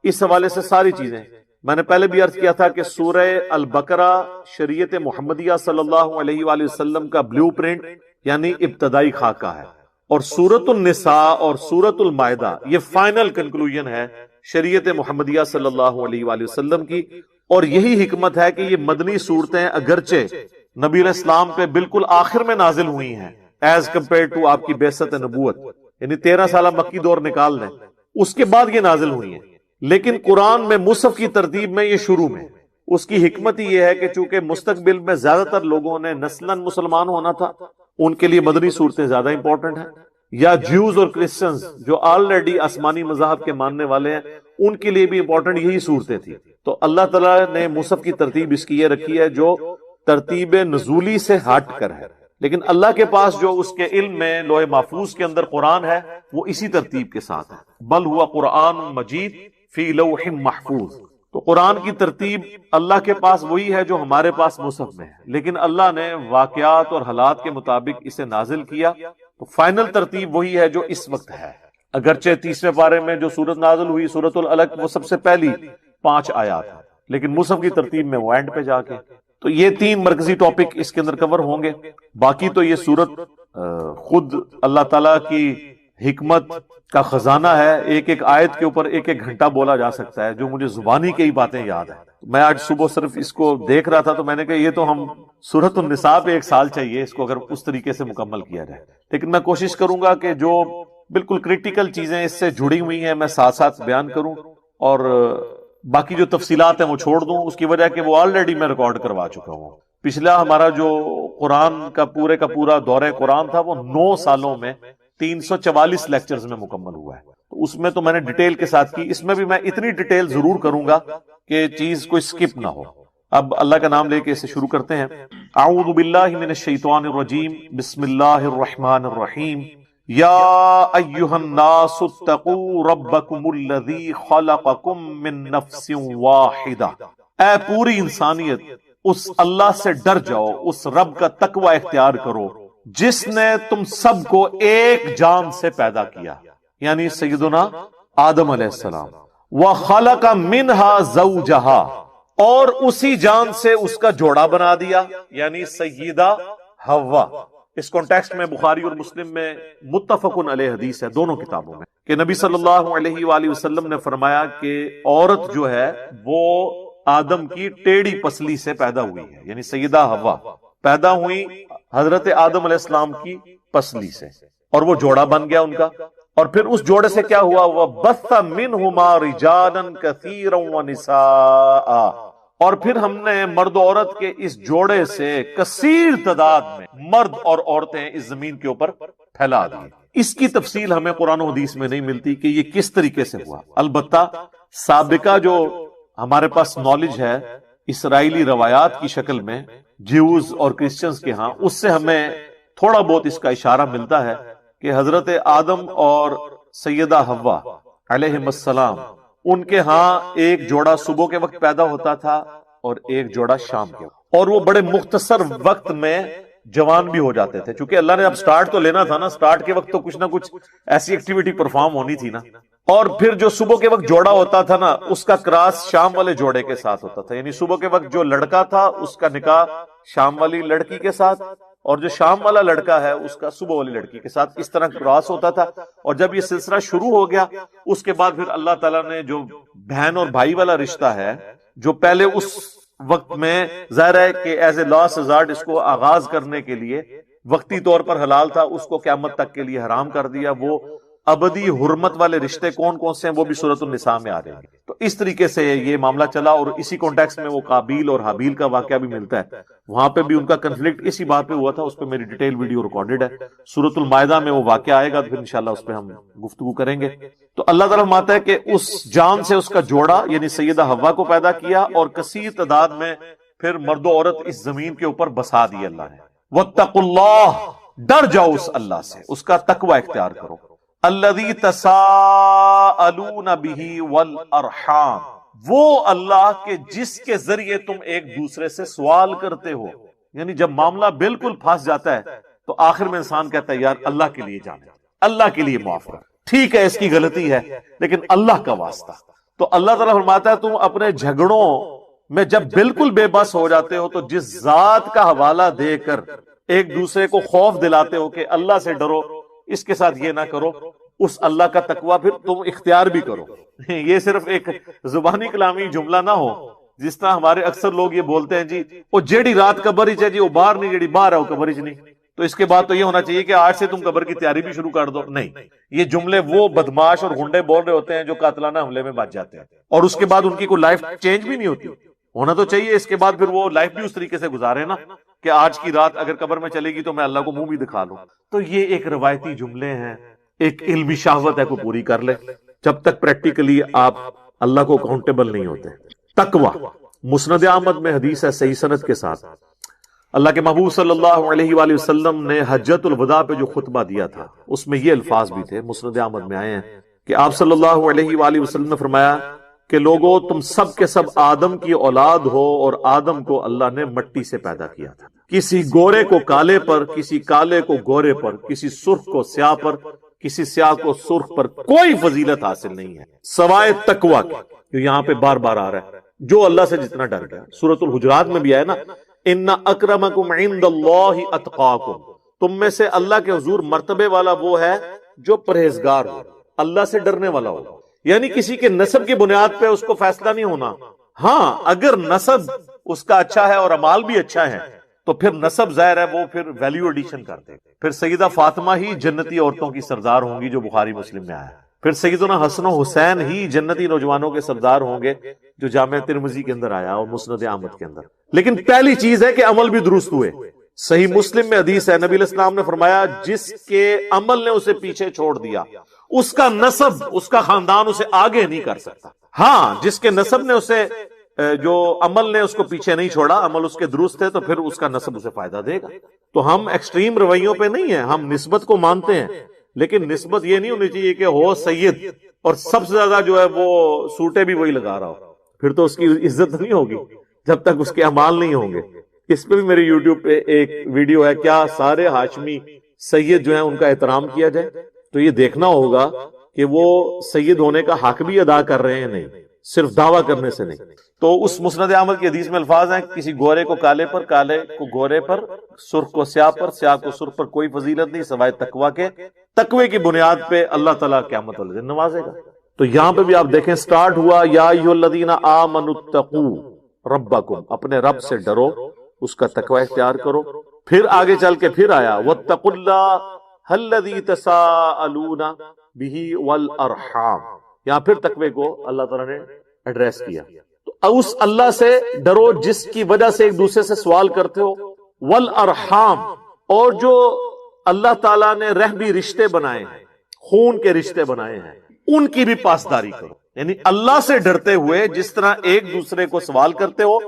اس حوالے سے ساری چیزیں۔ میں نے پہلے بھی عرض کیا تھا کہ سورہ البقرہ شریعت محمدیہ صلی اللہ علیہ وآلہ وسلم کا بلیو پرنٹ یعنی ابتدائی خاکہ ہے، اور سورۃ النساء اور سورۃ المائدہ یہ فائنل کنکلوژن ہے شریعت محمدیہ صلی اللہ علیہ وآلہ وسلم کی۔ اور یہی حکمت ہے کہ یہ مدنی صورتیں اگرچہ نبی علیہ السلام پہ بالکل آخر میں نازل ہوئی ہیں ایز کمپیئر ٹو آپ کی بعثت نبوت، یعنی 13 سالہ مکی دور نکال لیں، اس کے بعد یہ نازل ہوئی ہیں، لیکن قرآن میں مصحف کی ترتیب میں یہ شروع میں۔ اس کی حکمت یہ ہے کہ چونکہ مستقبل میں زیادہ تر لوگوں نے نسلاً مسلمان ہونا تھا، ان کے لیے مدنی صورتیں زیادہ امپورٹنٹ ہیں، یا جیوز اور کرسچنز جو آلریڈی آسمانی مذاہب کے ماننے والے ہیں ان کے لیے بھی امپورٹنٹ یہی صورتیں تھیں۔ تو اللہ تعالیٰ نے مصحف کی ترتیب اس کی یہ رکھی ہے جو ترتیب نزولی سے ہٹ کر ہے، لیکن اللہ کے پاس جو اس کے علم میں لوح محفوظ کے اندر قرآن ہے وہ اسی ترتیب کے ساتھ ہے، بل ہوا قرآن مجید فی لوح محفوظ۔ تو قرآن کی ترتیب اللہ کے پاس وہی ہے جو ہمارے پاس مصحف میں ہے، لیکن اللہ نے واقعات اور حالات کے مطابق اسے نازل کیا، تو فائنل ترتیب وہی ہے جو اس وقت ہے۔ اگرچہ 30ویں پارے میں جو سورت نازل ہوئی سورت العلق وہ سب سے پہلی 5 آیات ہے، لیکن مصحف کی ترتیب میں وہ اینڈ پہ جا کے۔ تو یہ 3 مرکزی ٹاپک اس کے اندر کور ہوں گے۔ باقی تو یہ سورت خود اللہ تعالیٰ کی حکمت کا خزانہ ہے، ایک ایک آیت کے اوپر ایک ایک گھنٹہ بولا جا سکتا ہے، جو مجھے زبانی کئی باتیں یاد ہیں۔ میں آج صبح صرف اس کو دیکھ رہا تھا تو میں نے کہا یہ تو ہم سورۃ النساء پہ 1 سال چاہیے اس کو اگر اس طریقے سے مکمل کیا جائے، لیکن میں کوشش کروں گا کہ جو بالکل کریٹیکل چیزیں اس سے جڑی ہوئی ہیں میں ساتھ ساتھ بیان کروں، اور باقی جو تفصیلات ہیں وہ چھوڑ دوں، اس کی وجہ کہ وہ آلریڈی میں ریکارڈ کروا چکا ہوں۔ پچھلا ہمارا جو قرآن کا پورا دورہ قرآن تھا وہ 9 سالوں میں 344 لیکچرز میں مکمل ہوا ہے، تو اس میں تو میں نے ڈیٹیل کے ساتھ کی، اس میں بھی میں اتنی ڈیٹیل ضرور کروں گا کہ چیز کوئی سکپ نہ ہو۔ اب اللہ کا نام لے کے اسے شروع کرتے ہیں۔ اعوذ باللہ من الشیطان الرجیم، بسم اللہ الرحمن الرحیم۔ یا ایہا الناس اتقوا ربکم الذی خلقکم من نفس واحدہ، اے پوری انسانیت اس اللہ سے ڈر جاؤ، اس رب کا تقوی اختیار کرو جس نے تم سب کو ایک جان سے پیدا کیا، یعنی سیدنا آدم علیہ السلام، وَخَلَقَ مِنْهَا زَوْجَهَا، اور اسی جان سے اس کا جوڑا بنا دیا، یعنی سیدہ حوا۔ اس کانٹیکسٹ میں بخاری اور مسلم میں متفقن علیہ حدیث ہے دونوں کتابوں میں کہ نبی صلی اللہ علیہ وآلہ وسلم نے فرمایا کہ عورت جو ہے وہ آدم کی ٹیڑھی پسلی سے پیدا ہوئی ہے، یعنی سیدہ حوا پیدا ہوئی حضرت آدم علیہ السلام کی پسلی سے، اور وہ جوڑا بن گیا ان کا، اور پھر اس جوڑے سے کیا ہوا، وَبَثَّ مِنْهُمَا رِجَالًا كَثِيرًا وَنِسَاءً، اور پھر ہم نے مرد و عورت کے اس جوڑے سے کثیر تعداد میں مرد اور عورتیں اس زمین کے اوپر پھیلا دی۔ اس کی تفصیل ہمیں قرآن و حدیث میں نہیں ملتی کہ یہ کس طریقے سے ہوا، البتہ سابقہ جو ہمارے پاس نالج ہے اسرائیلی روایات کی شکل میں جیوز اور کرسچنز کے ہاں، اس سے ہمیں تھوڑا بہت اس کا اشارہ ملتا ہے کہ حضرت آدم اور سیدہ حوا علیہم السلام ان کے ہاں ایک جوڑا صبح کے وقت پیدا ہوتا تھا اور ایک جوڑا شام کے وقت، اور وہ بڑے مختصر وقت میں جوان بھی ہو جاتے تھے، چونکہ اللہ نے اب سٹارٹ تو لینا تھا نا، سٹارٹ کے وقت تو کچھ نہ کچھ ایسی ایکٹیویٹی پرفارم ہونی تھی نا، اور پھر جو صبح کے وقت جوڑا ہوتا تھا نا اس کا کراس شام والے جوڑے کے ساتھ ہوتا تھا، یعنی صبح کے وقت جو لڑکا تھا اس کا نکاح شام والی لڑکی کے ساتھ، اور جو شام والا لڑکا ہے اس کا صبح والی لڑکی کے ساتھ، اس طرح کراس ہوتا تھا۔ اور جب یہ سلسلہ شروع ہو گیا اس کے بعد پھر اللہ تعالیٰ نے جو بہن اور بھائی والا رشتہ ہے جو پہلے اس وقت میں ظاہر ہے کہ ایز اے لاسٹ ریزارٹ اس کو آغاز کرنے کے لیے وقتی طور پر حلال تھا، اس کو قیامت تک کے لیے حرام کر دیا۔ وہ ابدی حرمت والے رشتے کون کون سے ہیں وہ بھی سورۃ النساء میں آ رہے ہیں۔ تو اس طریقے سے یہ معاملہ چلا، اور اسی کانٹیکس میں وہ قابیل اور حابیل کا واقعہ بھی ملتا ہے۔ وہاں پہ بھی ان کا کنفلکٹ اسی بات پہ ہوا تھا، اس پہ میری ڈیٹیل ویڈیو ریکارڈڈ ہے، سورۃ المائدہ میں وہ واقعہ آئے گا تو پھر انشاءاللہ اس پہ ہم گفتگو کریں گے۔ تو اللہ تعالیٰ فرماتا ہے کہ اس جان سے اس کا جوڑا یعنی سیدہ حوا کو پیدا کیا، اور کثیر تعداد میں پھر مرد و عورت اس زمین کے اوپر بسا دی اللہ نے۔ واتقوا اللہ، ڈر جاؤ اس اللہ سے، اس کا تقوی اختیار کرو۔ الذی تساءلون بہ والارحام، وہ اللہ کے جس کے ذریعے تم ایک دوسرے سے سوال کرتے ہو، یعنی جب معاملہ بالکل پھنس جاتا ہے تو آخر میں انسان کہتا ہے یار اللہ کے لیے جانے، اللہ کے لیے معاف کر، ٹھیک ہے اس کی غلطی ہے لیکن اللہ کا واسطہ۔ تو اللہ تعالیٰ فرماتا ہے تم اپنے جھگڑوں میں جب بالکل بے بس ہو جاتے ہو تو جس ذات کا حوالہ دے کر ایک دوسرے کو خوف دلاتے ہو کہ اللہ سے ڈرو، اس کے ساتھ یہ نہ کرو، اس اللہ کا تقوی پھر تم اختیار بھی کرو۔ یہ صرف ایک زبانی کلامی جملہ نہ ہو، جس طرح ہمارے اکثر لوگ یہ بولتے ہیں جی وہ جیڑی رات قبر ہی جی وہ باہر نہیں، جیڑی باہر ہے وہ قبر ہی نہیں، تو اس کے بعد تو یہ ہونا چاہیے کہ آج سے تم قبر کی تیاری بھی شروع کر دو۔ نہیں، یہ جملے وہ بدماش اور گنڈے بول رہے ہوتے ہیں جو قاتلانہ حملے میں بچ جاتے ہیں، اور اس کے بعد ان کی کوئی لائف چینج بھی نہیں ہوتی۔ ہونا تو چاہیے اس کے بعد پھر وہ لائف بھی اس طریقے سے گزارے نا کہ آج کی رات اگر قبر میں چلے گی تو میں اللہ کو منہ بھی دکھا لوں۔ تو یہ ایک روایتی جملے ہیں، ایک علمی شہوت ہے کو پوری کر لے، جب تک پریکٹیکلی آپ اللہ کو اکاؤنٹیبل نہیں ہوتے۔ تقوی، مسند احمد میں حدیث ہے صحیح سند کے ساتھ، اللہ کے محبوب صلی اللہ علیہ وآلہ وسلم نے حجۃ الوداع پہ جو خطبہ دیا تھا اس میں یہ الفاظ بھی تھے، مسند احمد میں آئے ہیں کہ آپ صلی اللہ علیہ وآلہ وسلم نے فرمایا کہ لوگوں تم سب کے سب آدم کی اولاد ہو، اور آدم کو اللہ نے مٹی سے پیدا کیا تھا، کسی گورے کو کالے پر، کسی کالے کو گورے پر، کسی سرخ کو سیاہ پر، کسی سیاہ کو سرخ پر کوئی فضیلت حاصل نہیں ہے سوائے تقوی کے، جو یہاں پہ بار بار آ رہا ہے، جو اللہ سے جتنا ڈر گیا۔ سورۃ الحجرات میں بھی آیا نا، ان اکرمکم عند اللہ اتقاکم، تم میں سے اللہ کے حضور مرتبے والا وہ ہے جو پرہیزگار ہو، اللہ سے ڈرنے والا ہو۔ یعنی کسی کے نسب کی بنیاد پہ اس کو فیصلہ نہیں ہونا، ہاں اگر نسب اس کا اچھا ہے اور اعمال بھی اچھا ہے تو پھر نسب ظاہر ہے وہ پھر ویلیو ایڈیشن کرتے، پھر سیدہ فاطمہ ہی جنتی عورتوں کی سردار ہوں گی جو بخاری مسلم میں آیا، پھر سیدنا حسن و حسین ہی جنتی نوجوانوں کے سردار ہوں گے جو جامع ترمذی کے اندر آیا اور مسند احمد کے اندر۔ لیکن پہلی چیز ہے کہ عمل بھی درست ہوئے۔ صحیح مسلم میں حدیث ہے، نبی علیہ السلام نے فرمایا جس کے عمل نے اسے پیچھے چھوڑ دیا اس کا نسب، اس کا خاندان اسے آگے نہیں کر سکتا، ہاں جس کے نسب نے اسے جو عمل نے اس کو پیچھے نہیں چھوڑا، عمل اس کے درست ہے تو پھر اس کا نسب اسے فائدہ دے گا۔ تو ہم ایکسٹریم رویوں پہ نہیں ہیں، ہم نسبت کو مانتے ہیں، لیکن نسبت یہ نہیں ہونی چاہیے کہ ہو سید اور سب سے زیادہ جو ہے وہ سوٹے بھی وہی لگا رہا ہو، پھر تو اس کی عزت نہیں ہوگی جب تک اس کے اعمال نہیں ہوں گے۔ اس پہ بھی میرے یوٹیوب پہ ایک ویڈیو ہے، کیا سارے ہاشمی سید جو ہیں ان کا احترام کیا جائے؟ تو یہ دیکھنا ہوگا کہ وہ سید ہونے کا حق بھی ادا کر رہے ہیں، نہیں صرف دعویٰ کرنے سے نہیں۔ تو اس مسند احمد کی حدیث میں الفاظ ہیں کسی گورے کو کالے پر، کالے کو گورے پر، سرخ کو سیاہ پر، سیاہ کو سرخ پر کوئی فضیلت نہیں سوائے تقوی کے، تقوی کی بنیاد پہ اللہ تعالیٰ قیامت والے دن نوازے گا۔ تو یہاں پہ بھی آپ دیکھیں سٹارٹ ہوا یا ایھا الذین آمنوا اتقوا ربکم، اپنے رب سے ڈرو، اس کا تقوی اختیار کرو۔ پھر آگے چل کے پھر آیا واتقوا اللہ الذی تساءلون بہ والارحام، یہاں پھر تقوی کو اللہ تعالیٰ نے ایڈریس کیا۔ تو اس اللہ سے ڈرو جس کی وجہ سے ایک دوسرے سے سوال کرتے ہو، والارحام، اور جو اللہ تعالیٰ نے رحمی رشتے بنائے ہیں، خون کے رشتے بنائے ہیں، ان کی بھی پاسداری کرو۔ یعنی اللہ سے ڈرتے ہوئے جس طرح ایک دوسرے کو سوال کرتے ہو،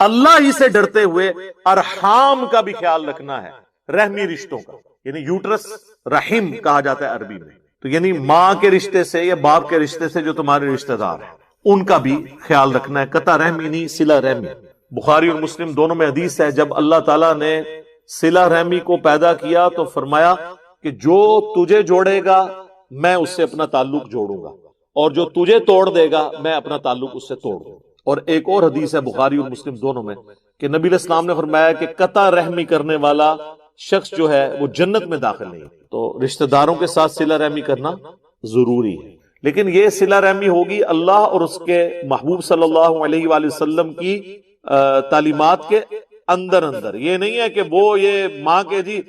اللہ ہی سے ڈرتے ہوئے ارحام کا بھی خیال رکھنا ہے، رحمی رشتوں کا، یعنی یوٹرس رحم کہا جاتا ہے عربی میں، تو یعنی ماں کے رشتے سے یا باپ کے رشتے سے جو تمہارے رشتہ دار ہیں ان کا بھی خیال رکھنا ہے، قطع رحمی نہیں صلہ رحمی۔ بخاری اور مسلم دونوں میں حدیث ہے، جب اللہ تعالیٰ نے صلہ رحمی کو پیدا کیا تو فرمایا کہ جو تجھے جوڑے گا میں اس سے اپنا تعلق جوڑوں گا، اور جو تجھے توڑ دے گا میں اپنا تعلق اس سے توڑ دوں۔ اور ایک اور حدیث ہے بخاری اور مسلم دونوں میں کہ نبی علیہ السلام نے فرمایا کہ قطع رحمی کرنے والا شخص جو ہے وہ جنت میں داخل نہیں۔ تو رشتہ داروں کے ساتھ صلہ رحمی کرنا ضروری ہے، لیکن یہ صلہ رحمی ہوگی اللہ اور اس کے محبوب صلی اللہ علیہ وآلہ وسلم کی تعلیمات کے اندر اندر۔ یہ نہیں ہے کہ وہ یہ ماں کے جی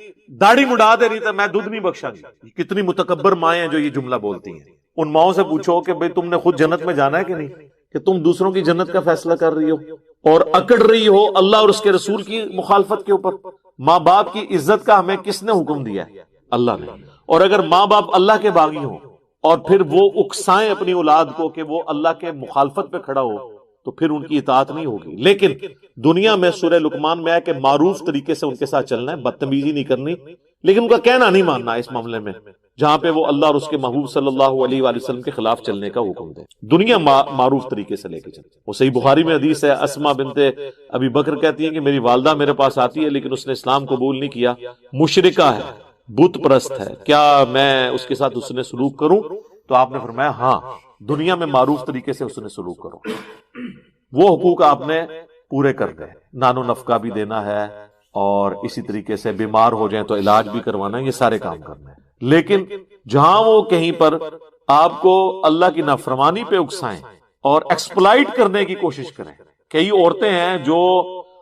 داڑھی مڈا دے رہی تھا میں دودھ نہیں بخشا گی، کتنی متکبر مائیں ہیں جو یہ جملہ بولتی ہیں۔ ان ماؤں سے پوچھو کہ بھئی تم نے خود جنت میں جانا ہے کہ نہیں، کہ تم دوسروں کی جنت کا فیصلہ کر رہی ہو؟ اور اکڑ رہی ہو اللہ اور اس کے رسول کی مخالفت کے اوپر. ماں باپ کی عزت کا ہمیں کس نے حکم دیا ہے؟ اللہ نے. اور اگر ماں باپ اللہ کے باغی ہوں اور پھر وہ اکسائیں اپنی اولاد کو کہ وہ اللہ کے مخالفت پہ کھڑا ہو تو پھر ان کی اطاعت نہیں ہوگی. لیکن دنیا میں سورہ لقمان میں ہے کہ معروف طریقے سے ان کے ساتھ چلنا ہے، بدتمیزی نہیں کرنی، لیکن ان کا کہنا نہیں ماننا اس معاملے میں جہاں پہ وہ اللہ اور اس کے محبوب صلی اللہ علیہ وآلہ وسلم کے خلاف چلنے کا حکم دے. دنیا معروف طریقے سے لے کے چلے. وہ صحیح بخاری میں حدیث ہے، اسما بنت ابی بکر کہتی ہیں کہ میری والدہ میرے پاس آتی ہے لیکن اس نے اسلام قبول نہیں کیا، مشرکہ ہے، بت پرست ہے، کیا میں اس کے ساتھ حسن سلوک کروں؟ تو آپ نے فرمایا ہاں، دنیا میں معروف طریقے سے حسن سلوک کرو. وہ حقوق آپ نے پورے کر دیں، نان و نفقہ بھی دینا ہے اور اسی طریقے سے بیمار ہو جائیں تو علاج بھی کروانا ہے، یہ سارے کام کرنا ہے. لیکن جہاں وہ کہیں پر آپ کو اللہ کی نافرمانی پہ اکسائیں اور ایکسپلائٹ کرنے کی کوشش کریں. کئی عورتیں ہیں جو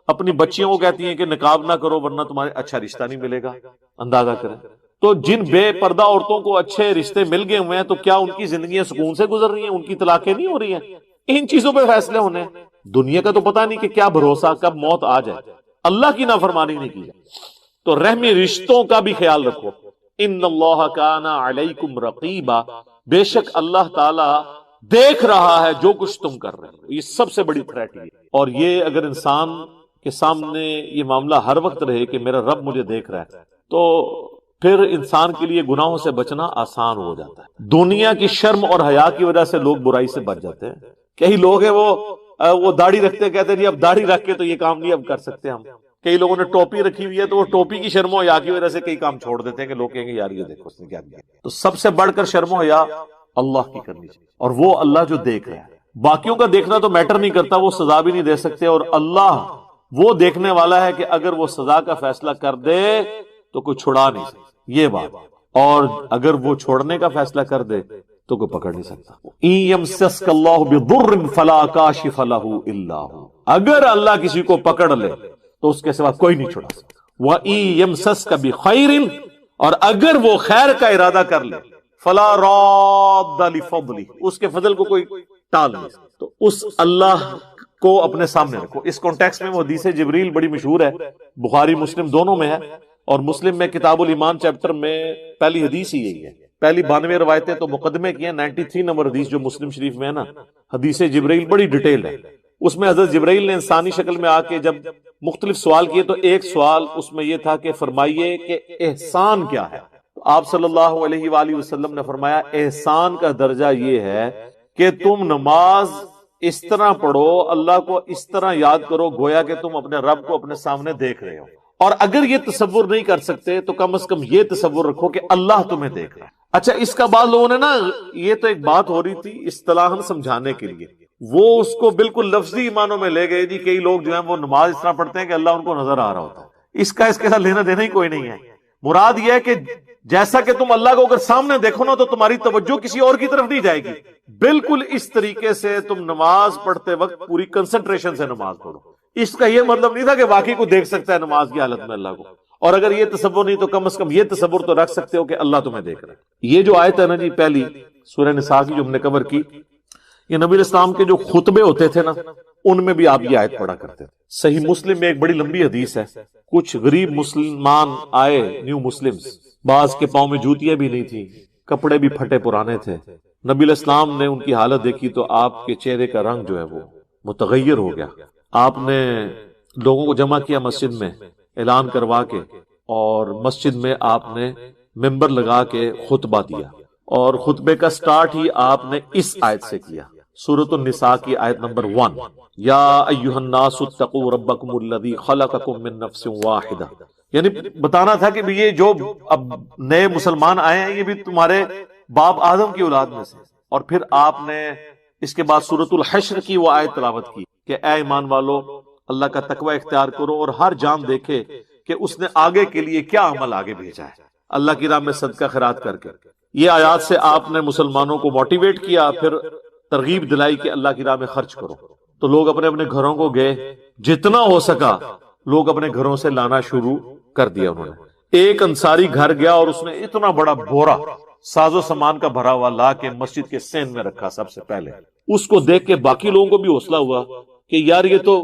اپنی بچیوں کو کہتی ہیں کہ نقاب نہ کرو ورنہ تمہارے اچھا رشتہ نہیں ملے گا. اندازہ کریں تو جن بے پردہ عورتوں کو اچھے رشتے مل گئے ہوئے ہیں تو کیا ان کی زندگیاں سکون سے گزر رہی ہیں؟ ان کی طلاقیں نہیں ہو رہی ہیں؟ ان چیزوں پہ فیصلے ہونے ہیں. دنیا کا تو پتہ نہیں کہ کیا بھروسہ کب موت آ جائے. اللہ کی نافرمانی نہیں کی جائے تو رحمی رشتوں کا بھی خیال رکھو. ان اللہ کان علیکم رقیبا، بے شک اللہ تعالی دیکھ رہا ہے جو کچھ تم کر رہے ہو. یہ سب سے بڑی تھریٹ ہے. اور یہ اگر انسان کے سامنے یہ معاملہ ہر وقت رہے کہ میرا رب مجھے دیکھ رہا ہے تو پھر انسان کے لیے گناہوں سے بچنا آسان ہو جاتا ہے. دنیا کی شرم اور حیا کی وجہ سے لوگ برائی سے بچ جاتے ہیں. کئی لوگ ہیں وہ داڑھی رکھتے کہتے ہیں جی اب داڑھی رکھ کے تو یہ کام نہیں اب کر سکتے ہم. کئی لوگوں نے ٹوپی رکھی ہوئی ہے تو وہ ٹوپی کی شرم و حیا کی وجہ سے کئی کام چھوڑ دیتے ہیں کہ لوگ کہیں گے یار یہ دیکھو اس نے کیا کیا. تو سب سے بڑھ کر شرم و حیا اللہ کی کرنی چاہیے، اور وہ اللہ جو دیکھ رہا ہے. باقیوں کا دیکھنا تو میٹر نہیں کرتا، وہ سزا بھی نہیں دے سکتے، اور اللہ وہ دیکھنے والا ہے کہ اگر وہ سزا کا فیصلہ کر دے تو کوئی چھڑا نہیں سکتا. یہ بات، اور اگر وہ چھوڑنے کا فیصلہ کر دے تو کوئی پکڑ نہیں سکتا. ان یمسسک اللہ بضر فلا کاشف له الا هو، اگر اللہ کسی کو پکڑ لے تو اس کے سوا کوئی نہیں چھڑا سکتا. وَإِن يَمْسَسْكَ بِخَيْرٍ، اور اگر وہ خیر کا ارادہ کر لے فَلَا رَادَّ لِفَضْلِهِ، اس کے فضل کو کوئی ٹال نہیں سکتا. تو اس اللہ کو اپنے سامنے رکھو. اس کانٹیکس میں وہ حدیث جبریل بڑی مشہور ہے، بخاری مسلم دونوں میں ہے، اور مسلم میں کتاب الایمان چیپٹر میں پہلی حدیث ہی یہی ہے. پہلی 92 روایتیں تو مقدمے کی ہیں، 93 نمبر حدیث جو مسلم شریف میں ہے نا، حدیث جبریل بڑی ڈیٹیل ہے. اس میں حضرت جبرائیل نے انسانی شکل میں آ کے جب مختلف سوال کیے تو ایک سوال اس میں یہ تھا کہ فرمائیے کہ احسان کیا ہے. تو آپ صلی اللہ علیہ وآلہ وسلم نے فرمایا احسان کا درجہ یہ ہے کہ تم نماز اس طرح پڑھو، اللہ کو اس طرح یاد کرو گویا کہ تم اپنے رب کو اپنے سامنے دیکھ رہے ہو. اور اگر یہ تصور نہیں کر سکتے تو کم از کم یہ تصور رکھو کہ اللہ تمہیں دیکھ رہا ہے. اچھا، اس کا بعض لوگوں نے نا، یہ تو ایک بات ہو رہی تھی اصطلاحاً سمجھانے کے لیے، وہ اس کو بالکل لفظی معنوں میں لے گئے. جی کئی لوگ جو ہیں وہ نماز اس طرح پڑھتے ہیں کہ اللہ ان کو نظر آ رہا ہوتا ہے. اس کا اس کے ساتھ لینا دینا ہی کوئی نہیں ہے. مراد یہ ہے کہ جیسا کہ تم اللہ کو اگر سامنے دیکھو نا تو تمہاری توجہ کسی اور کی طرف نہیں جائے گی. بالکل اس طریقے سے تم نماز پڑھتے وقت پوری کنسنٹریشن سے نماز پڑھو. اس کا یہ مطلب نہیں تھا کہ واقعی کو دیکھ سکتا ہے نماز کی حالت میں اللہ کو، اور اگر یہ تصور نہیں تو کم از کم یہ تصور تو رکھ سکتے ہو کہ اللہ تمہیں دیکھ رہا ہے. یہ جو آیت ہے نا جی پہلی سورہ نساء کی جو ہم نے کور کی، یہ نبی علیہ السلام کے جو خطبے ہوتے تھے نا ان میں بھی آپ یہ آیت پڑھا کرتے تھے. صحیح مسلم میں ایک بڑی لمبی حدیث ہے. کچھ غریب مسلمان آئے، نیو مسلمز، بعض کے پاؤں میں جوتیاں بھی نہیں تھیں، کپڑے بھی پھٹے پرانے تھے. نبی علیہ السلام نے ان کی حالت دیکھی تو آپ کے چہرے کا رنگ جو ہے وہ متغیر ہو گیا. آپ نے لوگوں کو جمع کیا مسجد میں، اعلان کروا کے، اور مسجد میں آپ نے ممبر لگا کے خطبہ دیا، اور خطبے کا سٹارٹ ہی آپ نے اس آیت سے کیا، سورۃ النساء کی آیت نمبر 1، یا ایھا الناس اتقوا ربکم الذی خلقکم من نفس واحدہ. یعنی بتانا تھا کہ یہ جو اب نئے مسلمان آئے ہیں یہ بھی تمہارے باپ آدم کی اولاد میں سے. اور پھر آپ نے اس کے بعد سورۃ الحشر کی وہ آیت تلاوت کی کہ اے ایمان والو اللہ کا تقوی اختیار کرو اور ہر جان دیکھے کہ اس نے آگے کے لیے کیا عمل آگے بھیجا ہے، اللہ کی راہ میں صدقہ خیرات کر کے. یہ آیات سے آپ نے مسلمانوں کو موٹیویٹ کیا، پھر ترغیب دلائی کہ اللہ کی راہ میں خرچ کرو. تو لوگ اپنے اپنے گھروں کو گئے، جتنا ہو سکا لوگ اپنے گھروں سے لانا شروع کر دیا. انہوں نے ایک انصاری گھر گیا اور اس نے اتنا بڑا بورا ساز و سامان کا بھرا ہوا لا کے مسجد کے سین میں رکھا. سب سے پہلے اس کو دیکھ کے باقی لوگوں کو بھی حوصلہ ہوا کہ یار یہ تو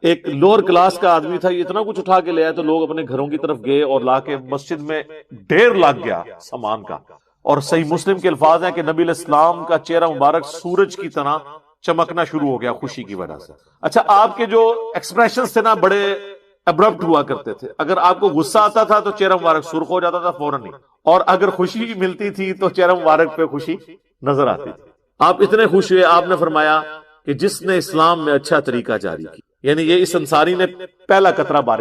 ایک لوور کلاس کا آدمی تھا، یہ اتنا کچھ اٹھا کے لے آیا تو لوگ اپنے گھروں کی طرف گئے اور لا کے مسجد میں ڈھیر لگ گیا سامان کا. اور صحیح مسلم کے الفاظ ہیں کہ نبی علیہ السلام کا چہرہ مبارک سورج کی طرح چمکنا شروع ہو گیا خوشی کی وجہ سے. اچھا، آپ کے جو ایکسپریشنز تھے نا بڑے ابرپٹ ہوا کرتے تھے. اگر آپ کو غصہ آتا تھا تو چہرہ مبارک سرخ ہو جاتا تھا فوراً ہی، اور اگر خوشی ملتی تھی تو چہرہ مبارک پہ خوشی نظر آتی تھی. آپ اتنے خوش ہوئے، آپ نے فرمایا کہ جس نے اسلام میں اچھا طریقہ جاری کی، یعنی یہ اس انصاری نے پہلا قطرہ بارش